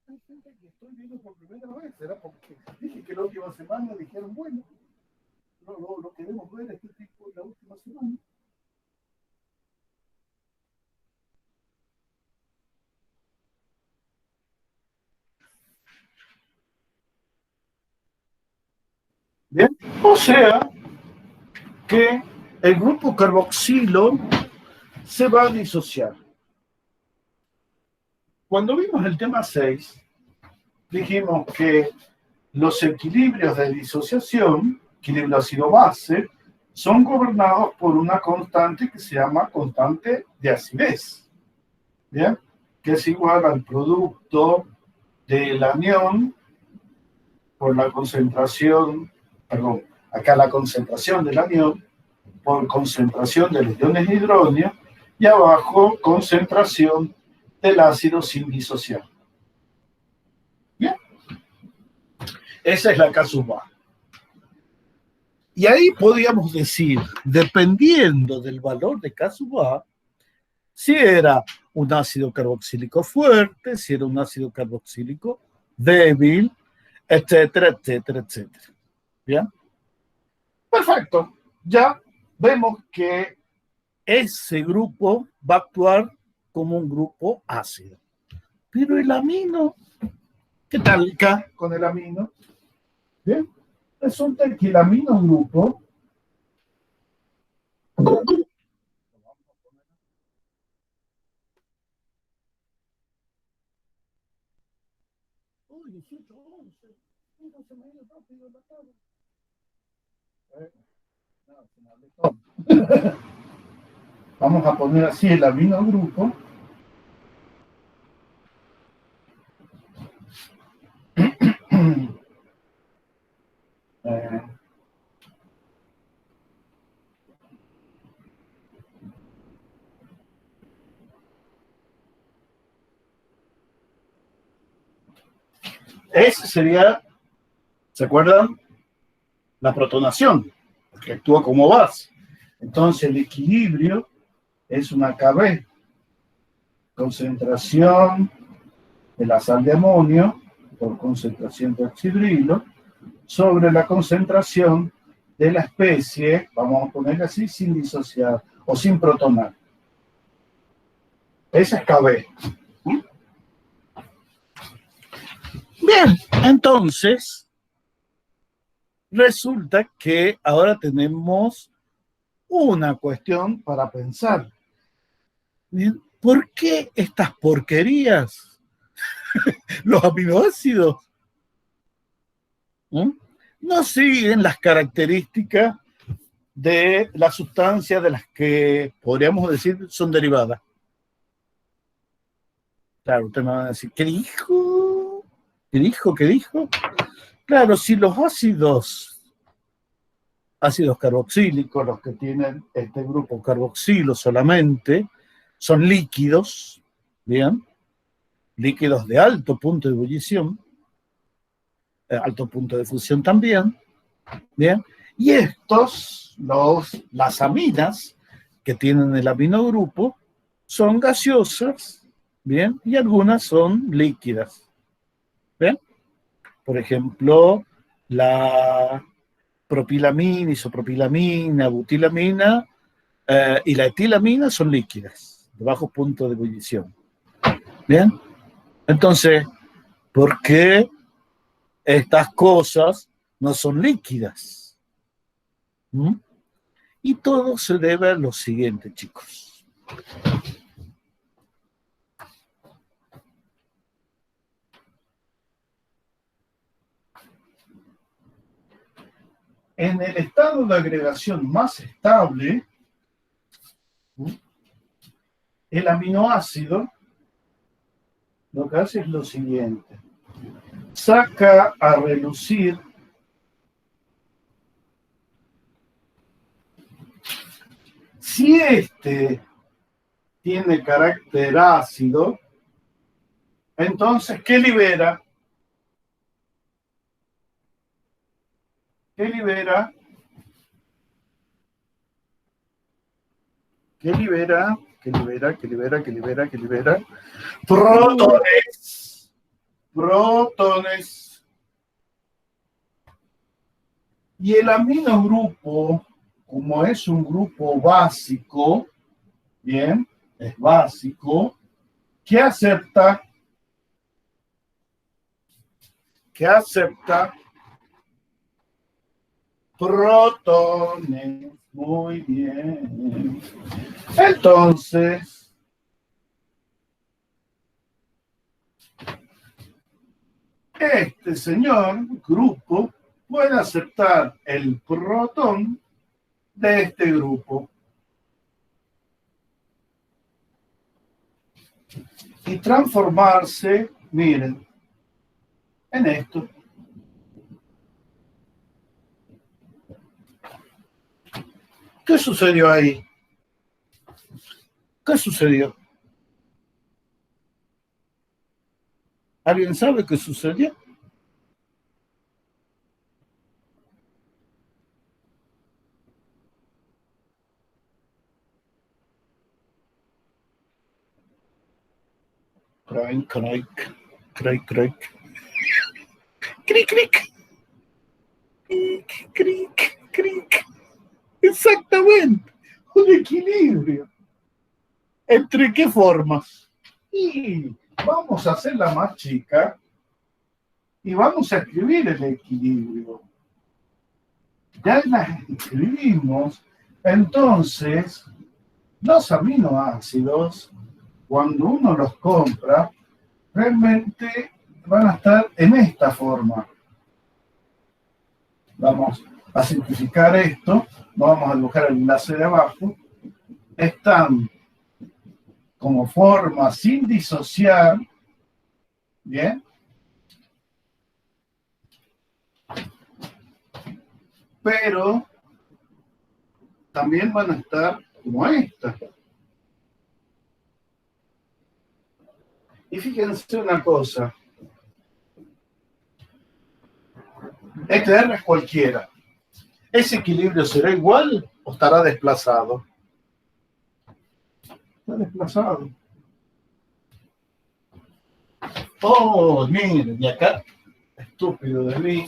[SPEAKER 1] Hay gente que estoy viendo por primera vez, será porque dije que la última semana dijeron, bueno, lo queremos ver este tipo la última semana. Bien, o sea que el grupo carboxilo se va a disociar. Cuando vimos el tema 6, dijimos que los equilibrios de disociación, equilibrio ácido-base, son gobernados por una constante que se llama constante de acidez, ¿bien? Que es igual al producto del anión por la concentración, perdón, acá la concentración del anión por concentración de los iones de hidrógeno y abajo concentración del ácido sin disociar. ¿Bien? Esa es la K sub A. Y ahí podríamos decir, dependiendo del valor de K sub A, si era un ácido carboxílico fuerte, si era un ácido carboxílico débil, etcétera, etcétera, etcétera. ¿Bien? Perfecto. Ya vemos que ese grupo va a actuar como un grupo ácido. Pero el amino, ¿qué tal acá con el amino? Bien. Resulta que el amino grupo uy, 18, 11. Mira, se me ha ido rápido la tabla. No, se me hablé todo. Vamos a poner así el amino grupo. Eh, ese sería, ¿se acuerdan? La protonación, que actúa como base. Entonces el equilibrio es una KB, concentración de la sal de amonio por concentración de oxidrilo sobre la concentración de la especie, vamos a ponerla así, sin disociar o sin protonar. Esa es KB. Bien, entonces resulta que ahora tenemos una cuestión para pensar. Bien, ¿por qué estas porquerías, los aminoácidos, no siguen las características de las sustancias de las que podríamos decir son derivadas? Claro, usted me va a decir, ¿qué dijo? ¿Qué dijo? ¿Qué dijo? Claro, si los ácidos carboxílicos, los que tienen este grupo carboxilo solamente, son líquidos, ¿bien? Líquidos de alto punto de ebullición, alto punto de fusión también, ¿bien? Y estos, las aminas que tienen el aminogrupo, son gaseosas, ¿bien? Y algunas son líquidas, ¿bien? Por ejemplo, la propilamina, isopropilamina, butilamina y la etilamina son líquidas, de bajo punto de ebullición. ¿Bien? Entonces, ¿por qué estas cosas no son líquidas? ¿Mm? Y todo se debe a lo siguiente, chicos. En el estado de agregación más estable, el aminoácido lo que hace es lo siguiente. Saca a relucir si este tiene carácter ácido, entonces, ¿qué libera? ¿Qué libera? ¿Qué libera? ¿Qué libera? ¿Qué libera? ¿Qué libera? ¿Qué libera? Protones. Protones. Y el aminogrupo, como es un grupo básico, bien, es básico, ¿qué acepta? ¿Qué acepta? Protones. Muy bien. Entonces, este señor, grupo, puede aceptar el protón de este grupo y transformarse, miren, en esto. ¿Qué sucedió ahí? ¿Qué sucedió? ¿Alguien sabe qué sucedió? Crank, crank, crank, crank. Cric, cric. Cric, cric, cric. Exactamente. Un equilibrio. ¿Entre qué formas? Y vamos a hacerla más chica y vamos a escribir el equilibrio. Ya las escribimos. Entonces, los aminoácidos, cuando uno los compra, realmente van a estar en esta forma. Vamos a simplificar esto, no vamos a dibujar el enlace de abajo. Están como forma sin disociar, ¿bien? Pero también van a estar como esta. Y fíjense una cosa. Este R es cualquiera. ¿Ese equilibrio será igual o estará desplazado? Está desplazado. Oh, miren, y acá, estúpido de mí.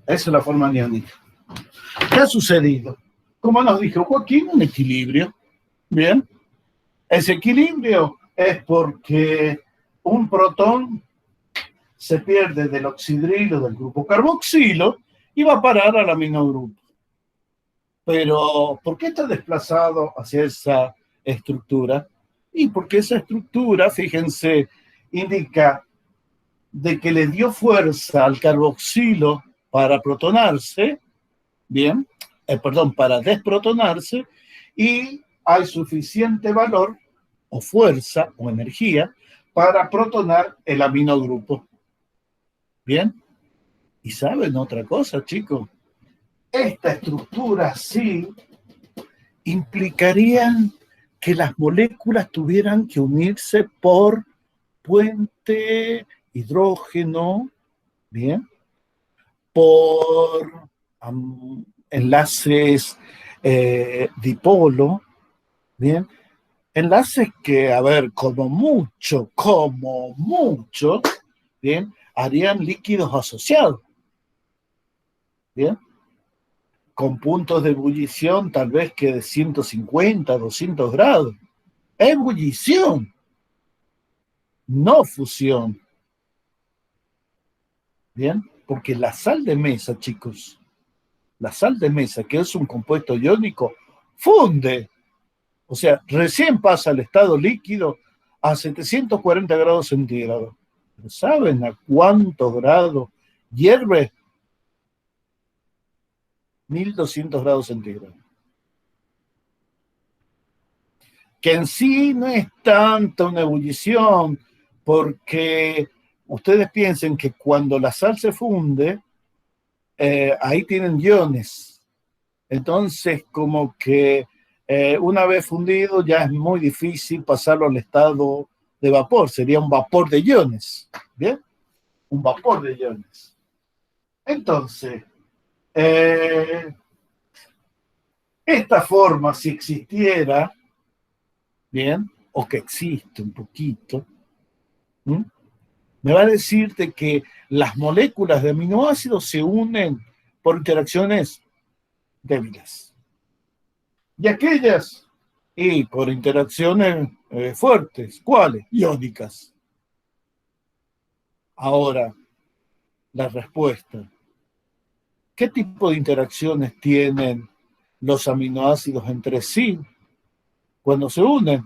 [SPEAKER 1] Esa es la forma aniónica. ¿Qué ha sucedido? Como nos dijo Joaquín, un equilibrio. Bien. Ese equilibrio es porque un protón se pierde del oxidrilo del grupo carboxilo y va a parar al aminogrupo. Pero, ¿por qué está desplazado hacia esa estructura? Y porque esa estructura, fíjense, indica de que le dio fuerza al carboxilo para protonarse, bien, para desprotonarse, y hay suficiente valor o fuerza o energía para protonar el aminogrupo. Bien, y saben otra cosa, chicos, esta estructura sí implicaría que las moléculas tuvieran que unirse por puente hidrógeno, bien, por enlaces dipolo, bien, enlaces que, a ver, como mucho, bien, harían líquidos asociados, bien, con puntos de ebullición tal vez que de 150, 200 grados. Ebullición, no fusión. Bien, porque la sal de mesa, chicos, la sal de mesa, que es un compuesto iónico, funde. O sea, recién pasa al estado líquido a 740 grados centígrados. ¿Pero saben a cuántos grados hierve? 1200 grados centígrados. Que en sí no es tanta una ebullición, porque ustedes piensen que cuando la sal se funde, ahí tienen iones. Entonces, como que una vez fundido ya es muy difícil pasarlo al estado de vapor. Sería un vapor de iones. ¿Bien? Un vapor de iones. Entonces, esta forma, si existiera, ¿bien? O que existe un poquito, ¿m? Me va a decirte que las moléculas de aminoácidos se unen por interacciones débiles. Y aquellas, y por interacciones fuertes. ¿Cuáles? Iónicas. Ahora, la respuesta. ¿Qué tipo de interacciones tienen los aminoácidos entre sí cuando se unen?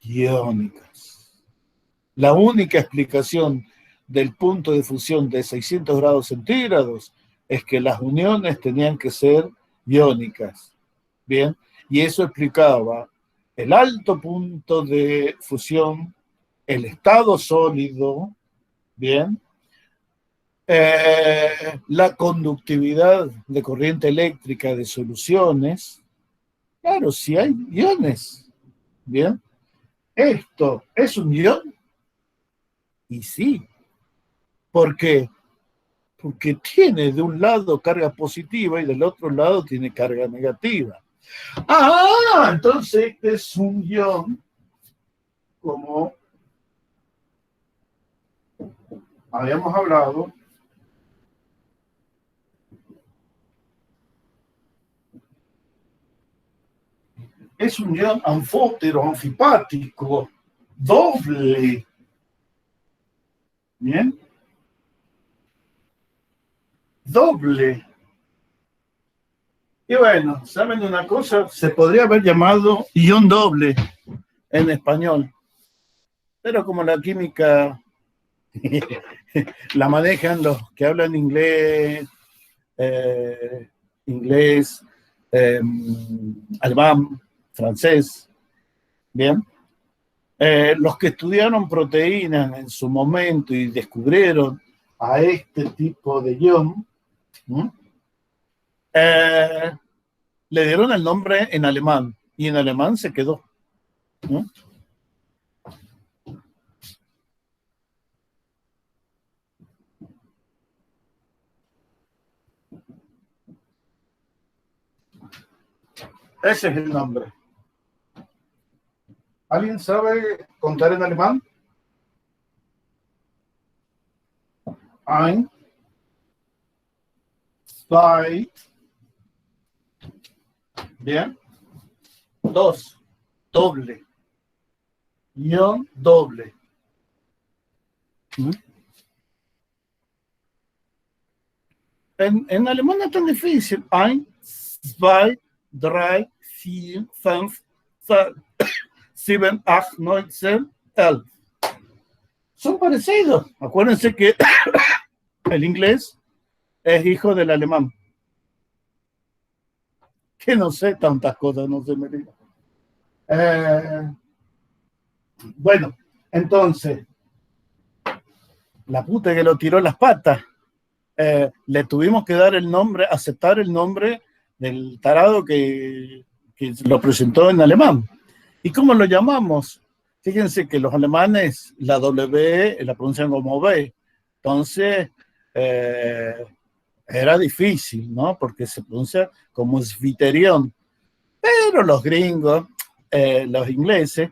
[SPEAKER 1] Iónicas. La única explicación del punto de fusión de 600 grados centígrados es que las uniones tenían que ser iónicas. Bien, y eso explicaba el alto punto de fusión, el estado sólido, bien, la conductividad de corriente eléctrica de soluciones. Claro, si hay iones, bien, esto es un ion, y sí. ¿Por qué? Porque tiene de un lado carga positiva y del otro lado tiene carga negativa. Ah, entonces este es un ion como habíamos hablado, es un ion anfótero, anfipático, doble. ¿Bien? Doble. Y bueno, ¿saben una cosa? Se podría haber llamado ion doble en español. Pero como la química la manejan los que hablan inglés, eh, inglés, eh, alemán, francés, ¿bien? Los que estudiaron proteínas en su momento y descubrieron a este tipo de ion, le dieron el nombre en alemán y en alemán se quedó. Ese es el nombre. ¿Alguien sabe contar en alemán? Ein, zwei, bien, dos, doble, guión, doble. ¿Mm? En alemán no es tan difícil. Ein, zwei, drei, vier, fünf, sechs, sieben, acht, neun, 11. Son parecidos. Acuérdense que el inglés es hijo del alemán. Que no sé tantas cosas, no se me diga. Bueno, entonces, la puta que lo tiró las patas. Le tuvimos que dar el nombre, aceptar el nombre del tarado que lo presentó en alemán. ¿Y cómo lo llamamos? Fíjense que los alemanes la W la pronuncian como B. Entonces, era difícil, ¿no? Porque se pronuncia como Sviterion. Pero los gringos, los ingleses,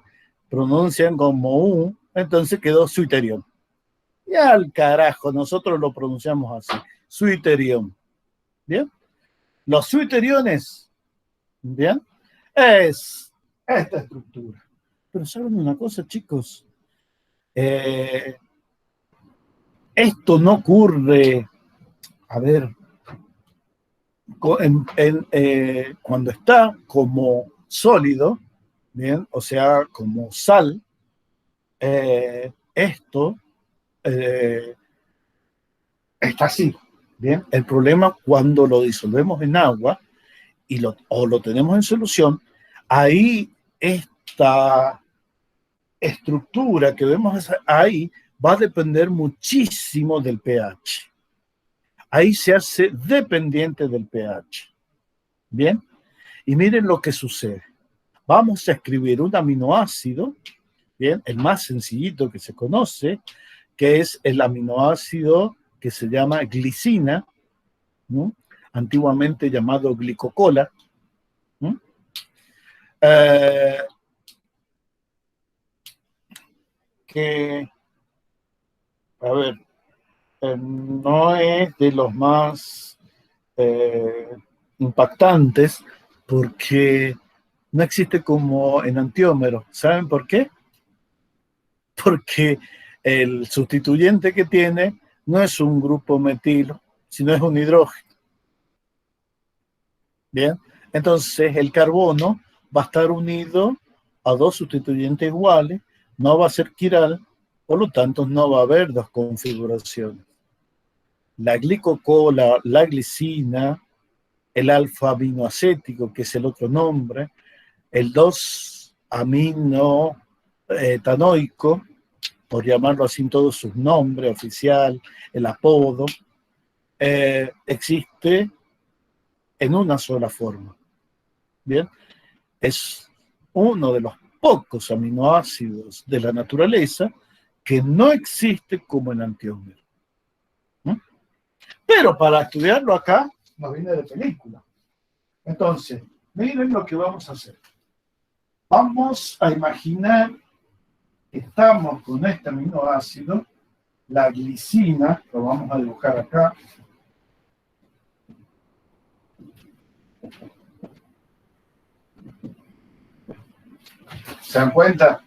[SPEAKER 1] pronuncian como U, entonces quedó Suiterion. Y al carajo, nosotros lo pronunciamos así, Suiterion. ¿Bien? Los suiteriones, ¿bien? Es esta estructura. Pero ¿saben una cosa, chicos? Esto no ocurre, a ver, cuando está como sólido, ¿bien? O sea, como sal, esto está así, ¿bien? El problema cuando lo disolvemos en agua o lo tenemos en solución, ahí esta estructura que vemos ahí va a depender muchísimo del pH. Ahí se hace dependiente del pH. ¿Bien? Y miren lo que sucede. Vamos a escribir un aminoácido, ¿bien? El más sencillito que se conoce, que es el aminoácido que se llama glicina, ¿no? Antiguamente llamado glicocola. ¿No? Que, a ver, no es de los más impactantes porque no existe como enantiómero. ¿Saben por qué? Porque el sustituyente que tiene no es un grupo metilo, sino es un hidrógeno. Bien, entonces el carbono va a estar unido a dos sustituyentes iguales, no va a ser quiral, por lo tanto no va a haber dos configuraciones. La glicocola, la glicina, el alfa-aminoacético, que es el otro nombre, el 2-amino-etanoico, por llamarlo así en todos sus nombres, oficial, el apodo, existe en una sola forma. Bien, es uno de los pocos aminoácidos de la naturaleza que no existe como enantiómero. ¿Mm? Pero para estudiarlo acá, nos viene de película. Entonces, miren lo que vamos a hacer. Vamos a imaginar que estamos con este aminoácido, la glicina, lo vamos a dibujar acá. ¿Se dan cuenta?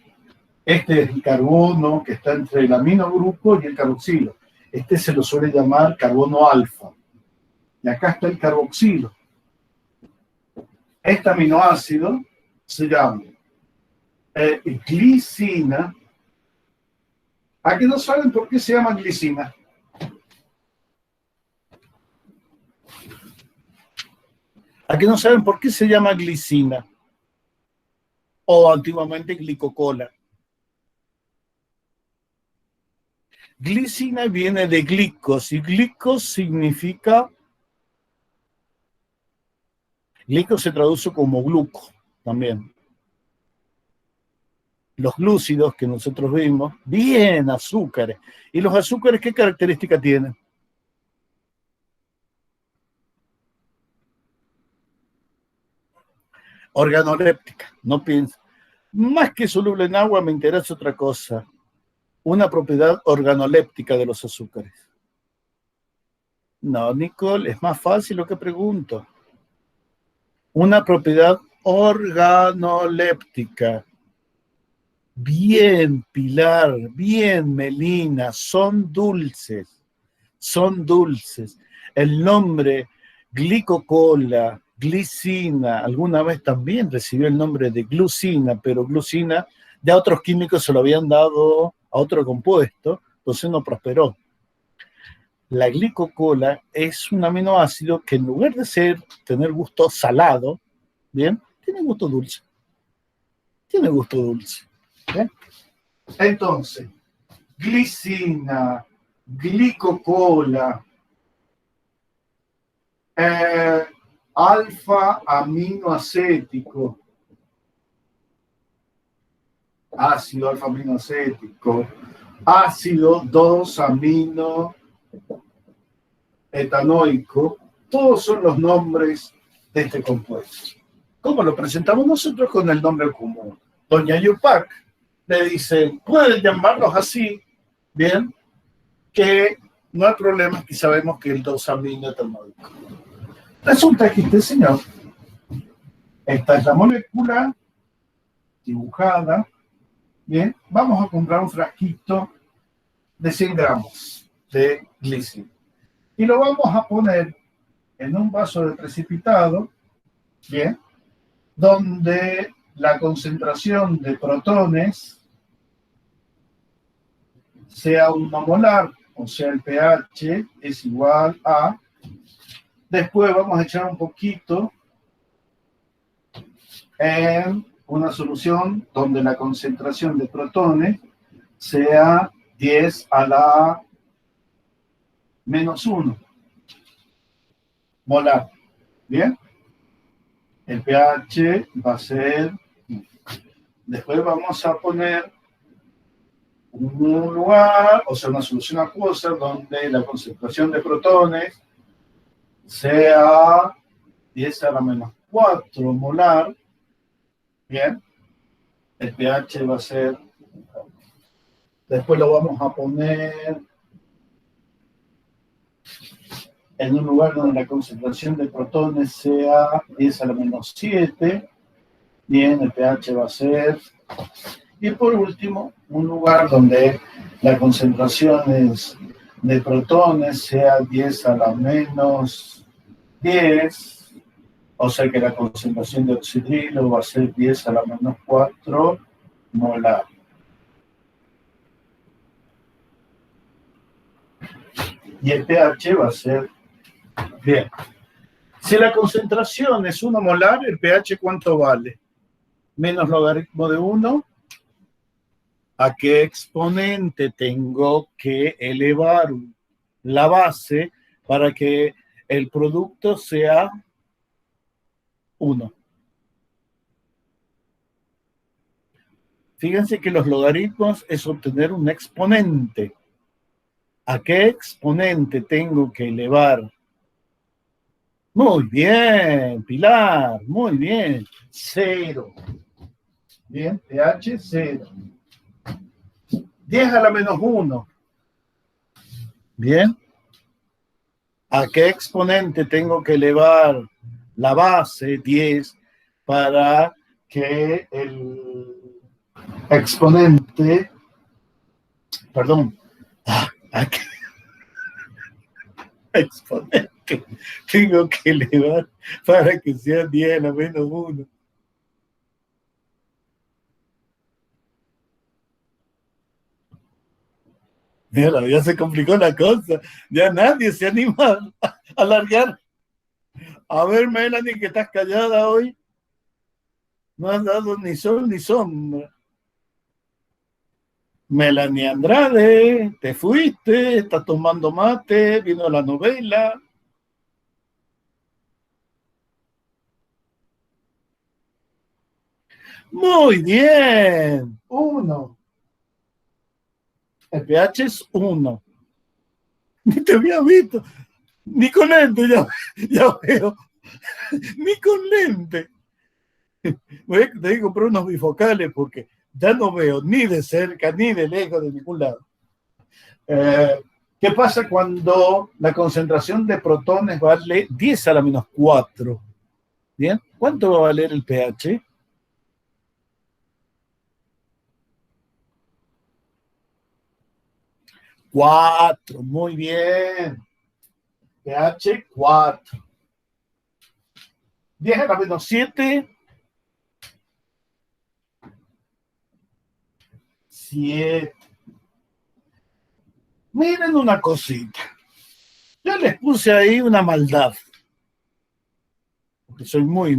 [SPEAKER 1] Este es el carbono que está entre el aminogrupo y el carboxilo. Este se lo suele llamar carbono alfa. Y acá está el carboxilo. Este aminoácido se llama glicina. ¿A qué no saben por qué se llama glicina? ¿A qué no saben por qué se llama glicina? O antiguamente glicocola. Glicina viene de glicos y glicos significa, glico se traduce como gluco también. Los glúcidos que nosotros vimos, bien azúcares. ¿Y los azúcares qué característica tienen? organoléptica, no piensa. Más que soluble en agua, me interesa otra cosa. Una propiedad organoléptica de los azúcares. No, Nicole, es más fácil lo que pregunto. Una propiedad organoléptica. Bien, Pilar, bien, Melina, son dulces. Son dulces. El nombre glicocola, glicina, alguna vez también recibió el nombre de glucina, pero glucina ya otros químicos se lo habían dado a otro compuesto, entonces no prosperó. La glicocola es un aminoácido que en lugar de tener gusto salado, ¿bien? Tiene gusto dulce. Tiene gusto dulce. ¿Bien? Entonces, glicina, glicocola, alfa aminoacético, ácido alfa aminoacético, ácido 2 amino etanoico, todos son los nombres de este compuesto. ¿Cómo lo presentamos nosotros? Con el nombre común. Doña Yupac le dice, pueden llamarlos así, bien, que no hay problema, que sabemos que el 2 amino etanoico. Resulta que este señor, esta es la molécula dibujada, bien, vamos a comprar un frasquito de 100 gramos de glicina y lo vamos a poner en un vaso de precipitado, bien, donde la concentración de protones sea 1 molar, o sea, el pH es igual a. Después vamos a echar un poquito en una solución donde la concentración de protones sea 10 a la menos 1 molar. ¿Bien? El pH va a ser. Después vamos a poner un lugar, o sea, una solución acuosa donde la concentración de protones sea 10 a la menos 4 molar. Bien. El pH va a ser. Después lo vamos a poner en un lugar donde la concentración de protones sea 10 a la menos 7. Bien, el pH va a ser. Y por último, un lugar donde la concentración de protones sea 10 a la menos 10. O sea que la concentración de oxidrilo va a ser 10 a la menos 4 molar. Y el pH va a ser. Bien. Si la concentración es 1 molar, ¿el pH cuánto vale? Menos logaritmo de 1. ¿A qué exponente tengo que elevar la base para que el producto sea 1? Fíjense que los logaritmos es obtener un exponente. ¿A qué exponente tengo que elevar? Muy bien, Pilar, muy bien. 0. Bien, pH 0. 10 a la menos 1. Bien. ¿A qué exponente tengo que elevar la base 10 para que el exponente, perdón, ¿a qué exponente tengo que elevar para que sea 10 a la menos 1? Mira, ya se complicó la cosa. Ya nadie se anima a alargar. A ver, Melanie, que estás callada hoy. No has dado ni sol ni sombra. Melanie Andrade, te fuiste, estás tomando mate, vino la novela. Muy bien. 1. El pH es 1. Ni te había visto. Ni con lente, ya veo. Ni con lente. Voy a tener que comprar unos bifocales porque ya no veo ni de cerca ni de lejos de ningún lado. ¿Qué pasa cuando la concentración de protones vale 10 a la menos 4? ¿Bien? ¿Cuánto va a valer el pH? 4, muy bien. pH 4. 10 a la menos 7, 7. Miren una cosita. Yo les puse ahí una maldad. Porque soy muy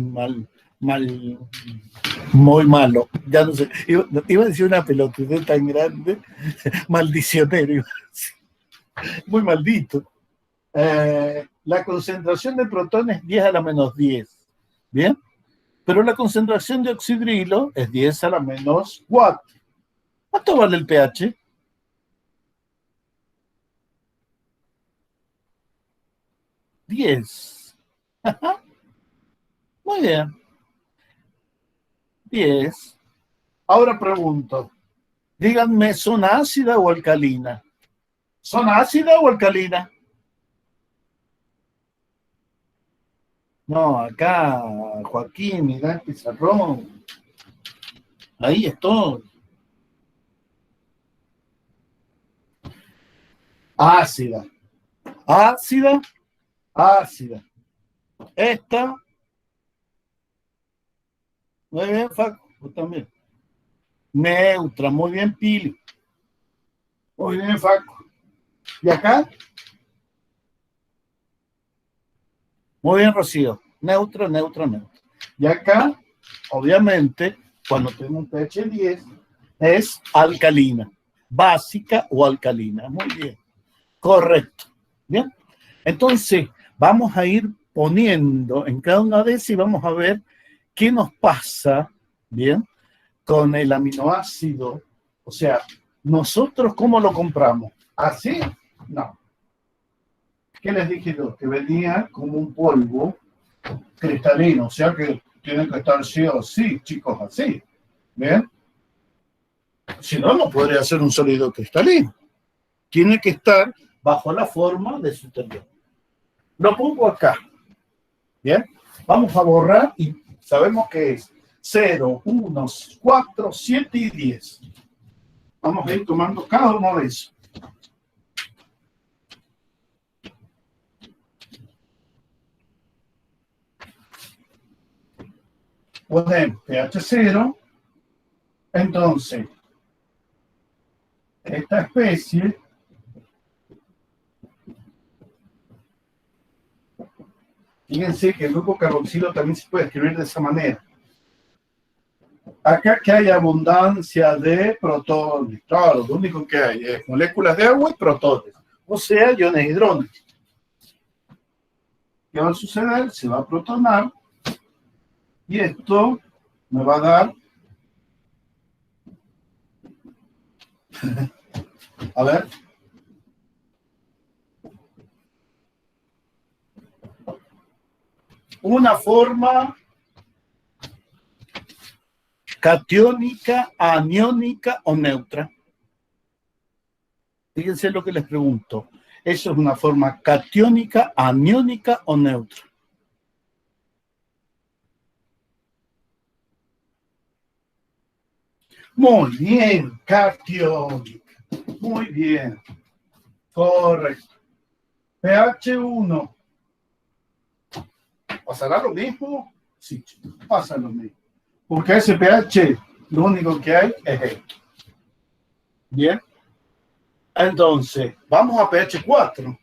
[SPEAKER 1] muy malo. Ya no sé. Iba a decir una pelotudez tan grande. Maldicionero. Muy maldito. La concentración de protones es 10 a la menos 10. ¿Bien? Pero la concentración de oxidrilo es 10 a la menos 4. ¿Cuánto vale el pH? 10. Muy bien. 10. Ahora pregunto, díganme, ¿son ácida o alcalina? ¿Son ácida o alcalina? No, acá, Joaquín, mirá el pizarrón. Ahí estoy. Ácida. Ácida, ácida. Esta, muy bien, Facu, tú también. Neutra, muy bien, Pili. Muy bien, Facu. ¿Y acá? Muy bien, Rocío. Neutro, neutro, neutro. Y acá, obviamente, cuando tengo un pH 10, es alcalina. Básica o alcalina. Muy bien. Correcto. Bien. Entonces, vamos a ir poniendo en cada una de esas y vamos a ver qué nos pasa, bien, con el aminoácido. O sea, nosotros, ¿cómo lo compramos? ¿Así? No. ¿Qué les dije yo? Que venía como un polvo cristalino, o sea que tienen que estar sí o sí, chicos, así. ¿Bien? Si no, no podría ser un sólido cristalino. Tiene que estar bajo la forma de su interior. Lo pongo acá. ¿Bien? Vamos a borrar y sabemos que es 0, 1, 4, 7 y 10. Vamos a ir tomando cada uno de esos. Ponemos pH 0. Entonces, esta especie fíjense que el grupo carboxilo también se puede escribir de esa manera. Acá que hay abundancia de protones. Claro, lo único que hay es moléculas de agua y protones. O sea, iones de hidrógeno. ¿Qué va a suceder? Se va a protonar y esto me va a dar, a ver, una forma catiónica, aniónica o neutra. Fíjense lo que les pregunto. ¿Eso es una forma catiónica, aniónica o neutra? Muy bien, catiónica. Muy bien. Correcto. pH 1. ¿Pasará lo mismo? Sí, pasa lo mismo. Porque ese pH, lo único que hay es esto. Bien. Entonces, vamos a pH 4.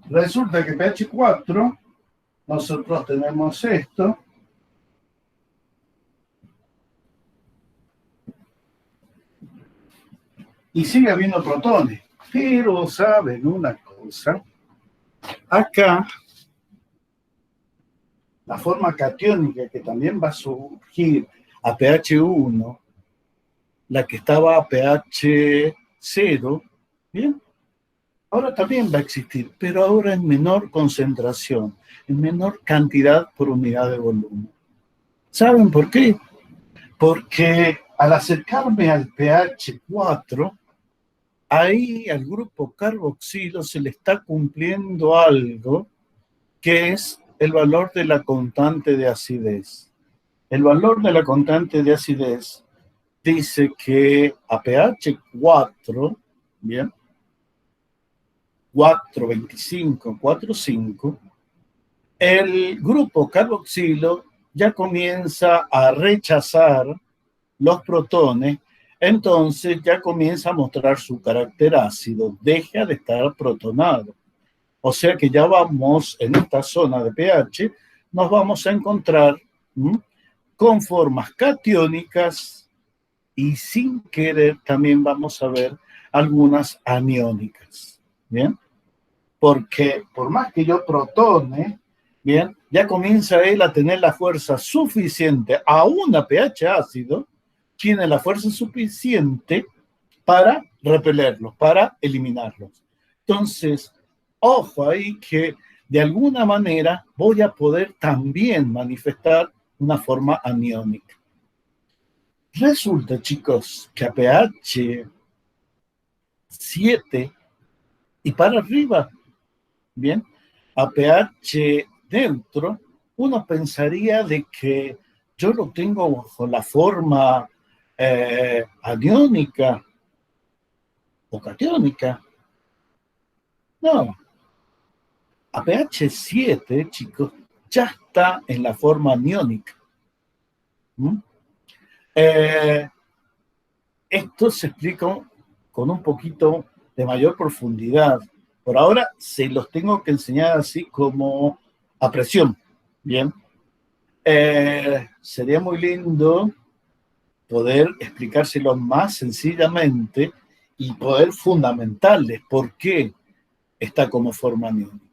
[SPEAKER 1] Resulta que pH 4, nosotros tenemos esto. Y sigue habiendo protones. Pero saben una cosa. Acá, la forma catiónica que también va a surgir a pH 1, la que estaba a pH 0, ¿bien? Ahora también va a existir, pero ahora en menor concentración, en menor cantidad por unidad de volumen. ¿Saben por qué? Porque al acercarme al pH 4, ahí al grupo carboxilo se le está cumpliendo algo que es el valor de la constante de acidez. El valor de la constante de acidez dice que a pH 4, bien, 4,25, 4,5, el grupo carboxilo ya comienza a rechazar los protones, entonces ya comienza a mostrar su carácter ácido, deja de estar protonado. O sea que ya vamos en esta zona de pH, nos vamos a encontrar con formas catiónicas y sin querer también vamos a ver algunas aniónicas. ¿Bien? Porque por más que yo protone, bien, ya comienza él a tener la fuerza suficiente, aún a pH ácido, tiene la fuerza suficiente para repelerlos, para eliminarlos. Entonces, ojo ahí que de alguna manera voy a poder también manifestar una forma aniónica. Resulta, chicos, que a pH 7 y para arriba, bien, a pH neutro, uno pensaría de que yo lo tengo bajo la forma aniónica o catiónica. No, a pH 7, chicos, ya está en la forma aniónica. Esto se explica con un poquito de mayor profundidad. Por ahora se los tengo que enseñar así como a presión. Bien. Sería muy lindo poder explicárselo más sencillamente y poder fundamentarles por qué está como forma aniónica.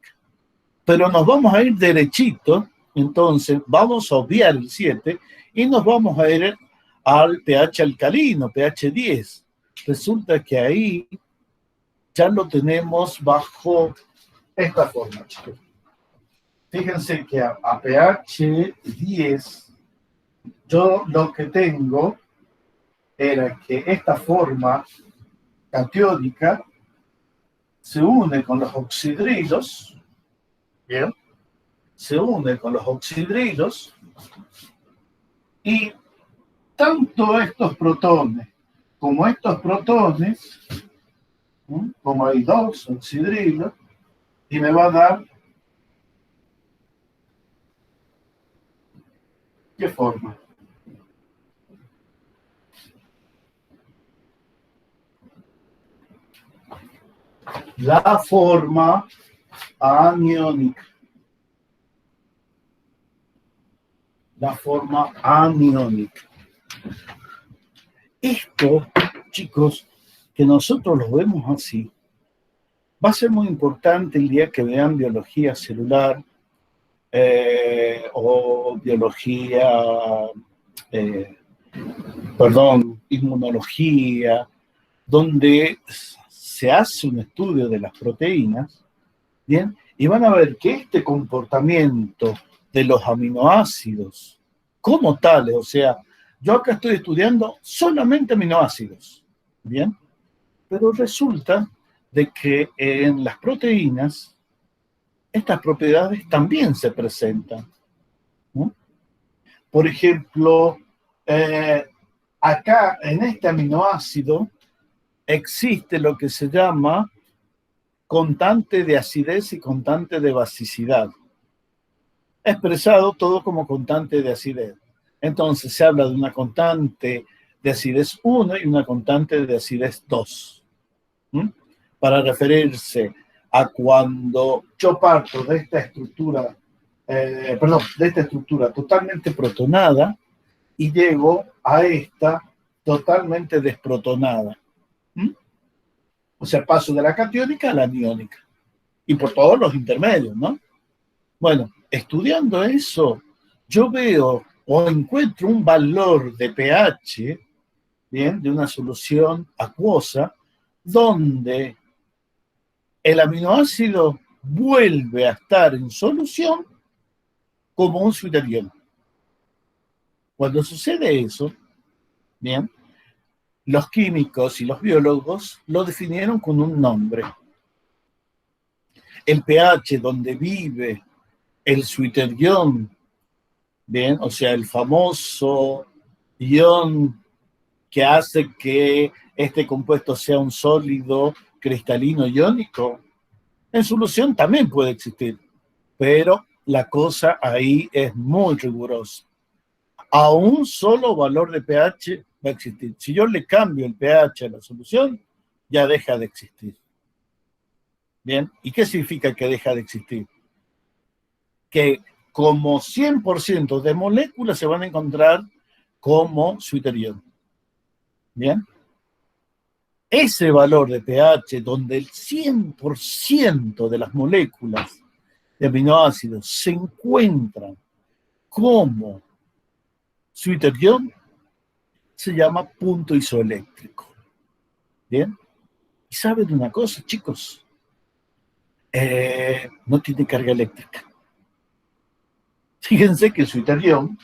[SPEAKER 1] Pero nos vamos a ir derechito, entonces vamos a obviar el 7 y nos vamos a ir al pH alcalino, pH 10. Resulta que ahí ya lo tenemos bajo esta forma, chicos. Fíjense que a pH 10 yo lo que tengo era que esta forma catiónica se une con los oxidrilos, ¿bien? Se une con los oxidrilos y tanto estos protones como estos protones, como hay dos oxidrilos, y me va a dar ¿qué forma? La forma aniónica. La forma aniónica. Esto, chicos, que nosotros lo vemos así, va a ser muy importante el día que vean biología celular o biología, inmunología, donde se hace un estudio de las proteínas, ¿bien? Y van a ver que este comportamiento de los aminoácidos como tales, o sea, yo acá estoy estudiando solamente aminoácidos, ¿bien? Pero resulta de que en las proteínas estas propiedades también se presentan, ¿no? Por ejemplo, acá en este aminoácido existe lo que se llama constante de acidez y constante de basicidad, expresado todo como constante de acidez. Entonces se habla de una constante de acidez 1 y una constante de acidez 2, para referirse a cuando yo parto de esta estructura, de esta estructura totalmente protonada y llego a esta totalmente desprotonada. O sea, paso de la catiónica a la aniónica. Y por todos los intermedios, ¿no? Bueno, estudiando eso, yo veo o encuentro un valor de pH, ¿bien? De una solución acuosa, donde el aminoácido vuelve a estar en solución como un suiterión. Cuando sucede eso, bien, los químicos y los biólogos lo definieron con un nombre. El pH donde vive el suiterión, bien, o sea, el famoso ion que hace que este compuesto sea un sólido cristalino iónico, en solución también puede existir, pero la cosa ahí es muy rigurosa. A un solo valor de pH va a existir. Si yo le cambio el pH a la solución, ya deja de existir. ¿Bien? ¿Y qué significa que deja de existir? Que como 100% de moléculas se van a encontrar como suiterión. ¿Bien? Ese valor de pH, donde el 100% de las moléculas de aminoácidos se encuentran como suiterión, se llama punto isoeléctrico. ¿Bien? ¿Y saben una cosa, chicos? No tiene carga eléctrica. Fíjense que el suiterión,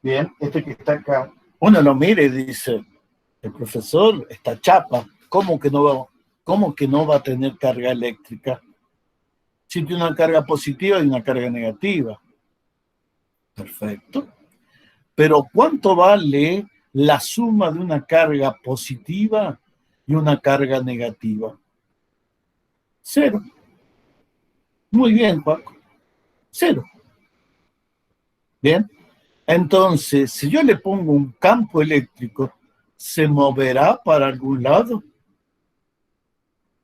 [SPEAKER 1] bien, este que está acá, uno lo mira y dice, el profesor está chapa, ¿cómo que no va a tener carga eléctrica? Si tiene una carga positiva y una carga negativa. Perfecto. Pero ¿cuánto vale la suma de una carga positiva y una carga negativa? 0. Muy bien, Paco. 0. Bien. Entonces, si yo le pongo un campo eléctrico, ¿se moverá para algún lado?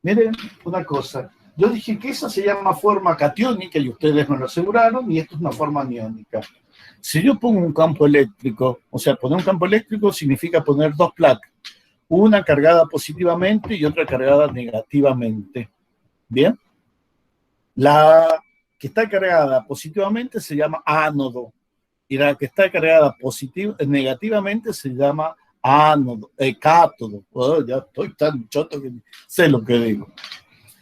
[SPEAKER 1] Miren una cosa. Yo dije que esa se llama forma catiónica y ustedes me lo aseguraron, y esto es una forma aniónica. Si yo pongo un campo eléctrico, o sea, poner un campo eléctrico significa poner dos placas, una cargada positivamente y otra cargada negativamente. ¿Bien? La que está cargada positivamente se llama ánodo y la que está cargada negativamente se llama ánodo, cátodo. Oh, ya estoy tan choto que sé lo que digo.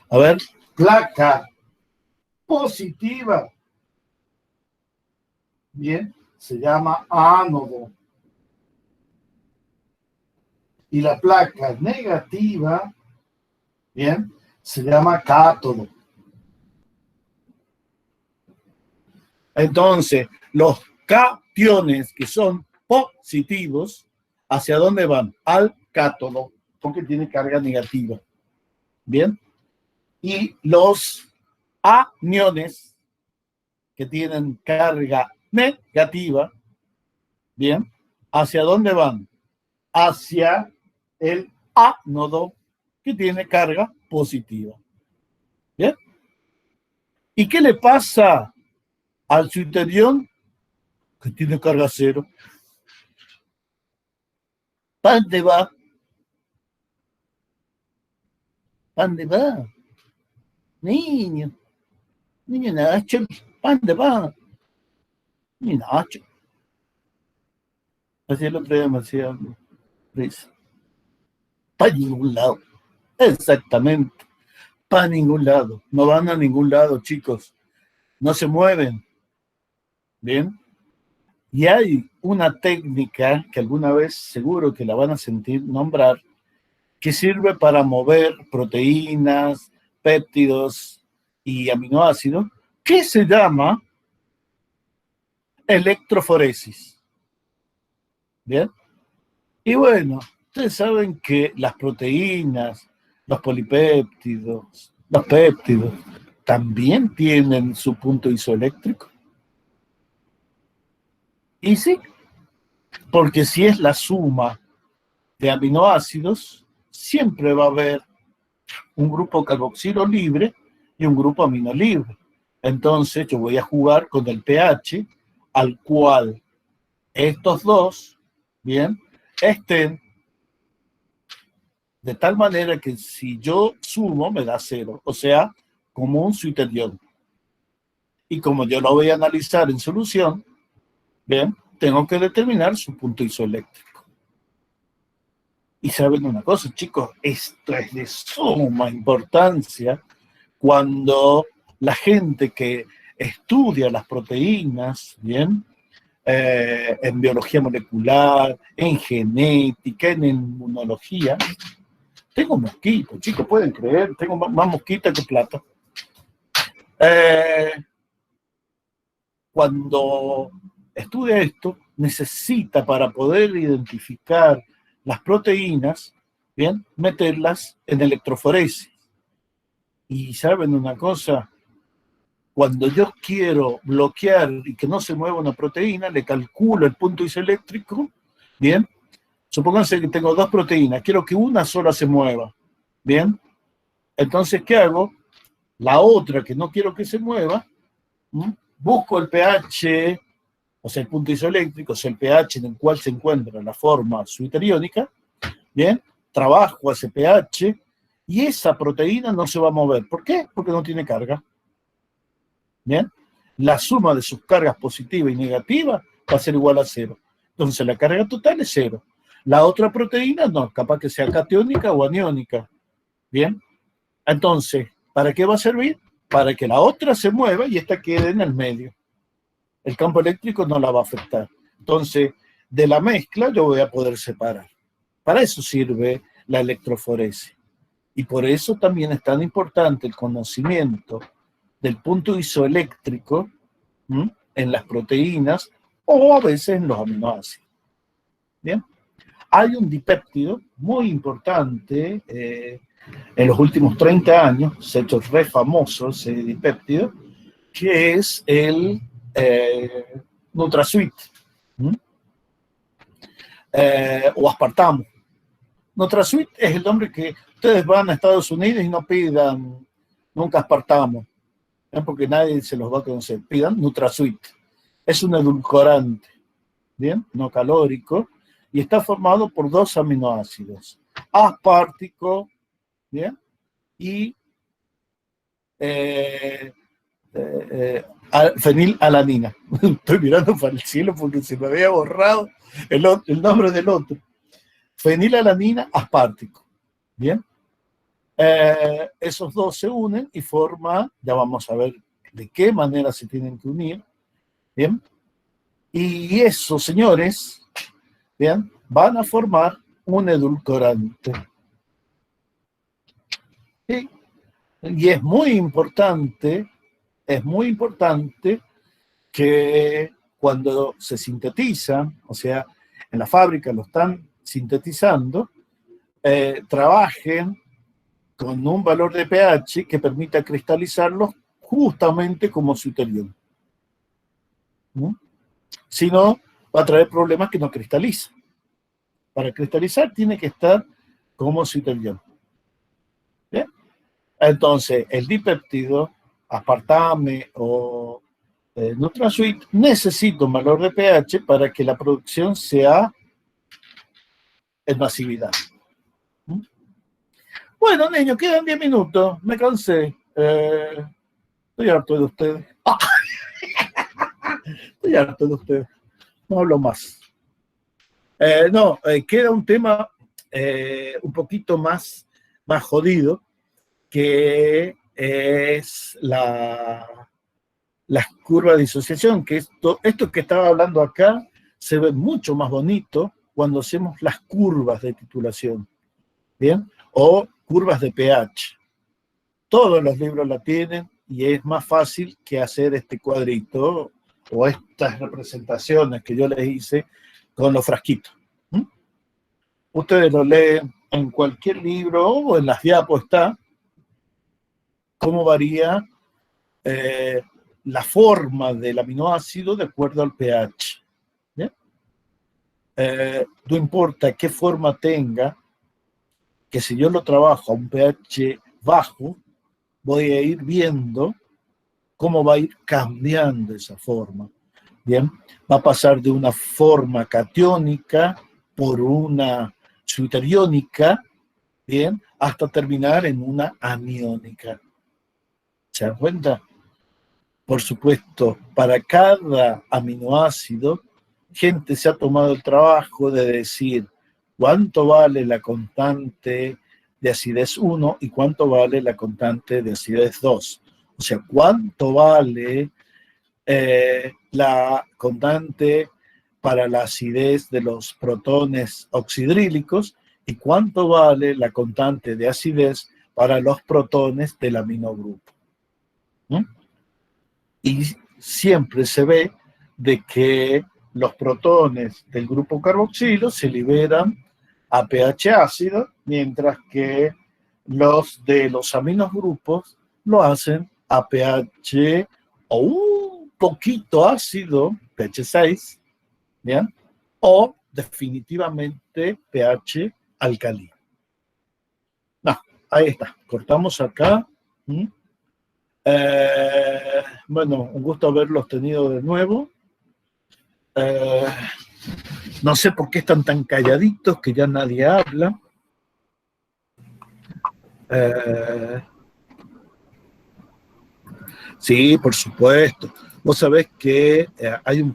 [SPEAKER 1] A ver, placa positiva, bien, se llama ánodo. Y la placa negativa, bien, se llama cátodo. Entonces, los cationes que son positivos, ¿hacia dónde van? Al cátodo, porque tiene carga negativa. Bien. Y los aniones que tienen carga negativa, bien, ¿hacia dónde van? Hacia el ánodo que tiene carga positiva. ¿Bien? ¿Y qué le pasa al suiterión que tiene carga 0? ¿Para dónde va? ¿Para dónde va? Niño Nacho, ¿para dónde va? Niño Nacho. Así el otro día me hacía risa. Para ningún lado. Exactamente. Para ningún lado. No van a ningún lado, chicos. No se mueven. ¿Bien? Y hay una técnica que alguna vez seguro que la van a sentir nombrar, que sirve para mover proteínas, péptidos y aminoácidos, que se llama electroforesis. ¿Bien? Y bueno, ustedes saben que las proteínas, los polipéptidos, los péptidos, también tienen su punto isoeléctrico. Y sí, porque si es la suma de aminoácidos, siempre va a haber un grupo carboxilo libre y un grupo amino libre. Entonces yo voy a jugar con el pH al cual estos dos, bien, estén de tal manera que si yo sumo me da 0, o sea, como un suiterión. Y como yo lo voy a analizar en solución, bien, tengo que determinar su punto isoeléctrico. Y saben una cosa, chicos, esto es de suma importancia cuando la gente que estudia las proteínas, ¿bien? En biología molecular, en genética, en inmunología. Tengo mosquitos, chicos, pueden creer, tengo más mosquitos que plata. Cuando estudia esto, necesita para poder identificar las proteínas, ¿bien? Meterlas en electroforesis. Y saben una cosa, cuando yo quiero bloquear y que no se mueva una proteína, le calculo el punto isoeléctrico, ¿bien? Supónganse que tengo dos proteínas, quiero que una sola se mueva, ¿bien? Entonces, ¿qué hago? La otra que no quiero que se mueva, busco el pH, o sea, el punto isoeléctrico, o sea, el pH en el cual se encuentra la forma zwitteriónica, ¿bien? Trabajo a ese pH y esa proteína no se va a mover. ¿Por qué? Porque no tiene carga. ¿Bien? La suma de sus cargas positiva y negativa va a ser igual a 0. Entonces la carga total es 0. La otra proteína no, capaz que sea catiónica o aniónica. ¿Bien? Entonces, ¿para qué va a servir? Para que la otra se mueva y esta quede en el medio. El campo eléctrico no la va a afectar. Entonces, de la mezcla yo voy a poder separar. Para eso sirve la electroforesis. Y por eso también es tan importante el conocimiento del punto isoeléctrico en las proteínas o a veces en los aminoácidos. Bien, hay un dipéptido muy importante en los últimos 30 años, se ha hecho re famoso ese dipéptido, que es el NutraSweet o aspartamo. NutraSweet es el nombre que ustedes van a Estados Unidos y no pidan nunca aspartamo, porque nadie se los va a conocer. Pidan NutraSweet. Es un edulcorante, ¿bien? No calórico, y está formado por dos aminoácidos, aspartico, ¿bien? Y fenilalanina. Estoy mirando para el cielo porque se me había borrado el nombre del otro. Fenilalanina, aspartico, ¿bien? Esos dos se unen y forman, ya vamos a ver de qué manera se tienen que unir, ¿bien? Y esos, señores, ¿bien? Van a formar un edulcorante. ¿Sí? Y es muy importante que cuando se sintetizan, o sea, en la fábrica lo están sintetizando, trabajen con un valor de pH que permita cristalizarlos justamente como zwitterión. Si no, va a traer problemas que no cristaliza. Para cristalizar tiene que estar como zwitterión. ¿Bien? Entonces, el dipéptido, aspartame o NutraSweet, necesita un valor de pH para que la producción sea en masividad. Bueno, niños, quedan 10 minutos. Me cansé. Estoy harto de ustedes. Estoy harto de ustedes. No hablo más. Queda un tema un poquito más jodido, que es las curvas de disociación, que esto que estaba hablando acá se ve mucho más bonito cuando hacemos las curvas de titulación, ¿bien? O curvas de pH. Todos los libros la tienen y es más fácil que hacer este cuadrito o estas representaciones que yo les hice con los frasquitos. Ustedes lo leen en cualquier libro o en las diapos está cómo varía la forma del aminoácido de acuerdo al pH. No importa qué forma tenga, que si yo lo trabajo a un pH bajo, voy a ir viendo cómo va a ir cambiando esa forma. Bien, va a pasar de una forma catiónica por una zwitteriónica, bien, hasta terminar en una aniónica. ¿Se dan cuenta? Por supuesto, para cada aminoácido, gente se ha tomado el trabajo de decir cuánto vale la constante de acidez 1 y cuánto vale la constante de acidez 2. O sea, cuánto vale la constante para la acidez de los protones oxidrílicos y cuánto vale la constante de acidez para los protones del aminogrupo. ¿Mm? Y siempre se ve de que los protones del grupo carboxilo se liberan a pH ácido, mientras que los de los aminogrupos lo hacen a pH o un poquito ácido, pH 6, ¿bien? O definitivamente pH alcalino. No, ahí está, cortamos acá. Bueno, un gusto haberlos tenido de nuevo. No sé por qué están tan calladitos que ya nadie habla. Sí, por supuesto. Vos sabés que hay un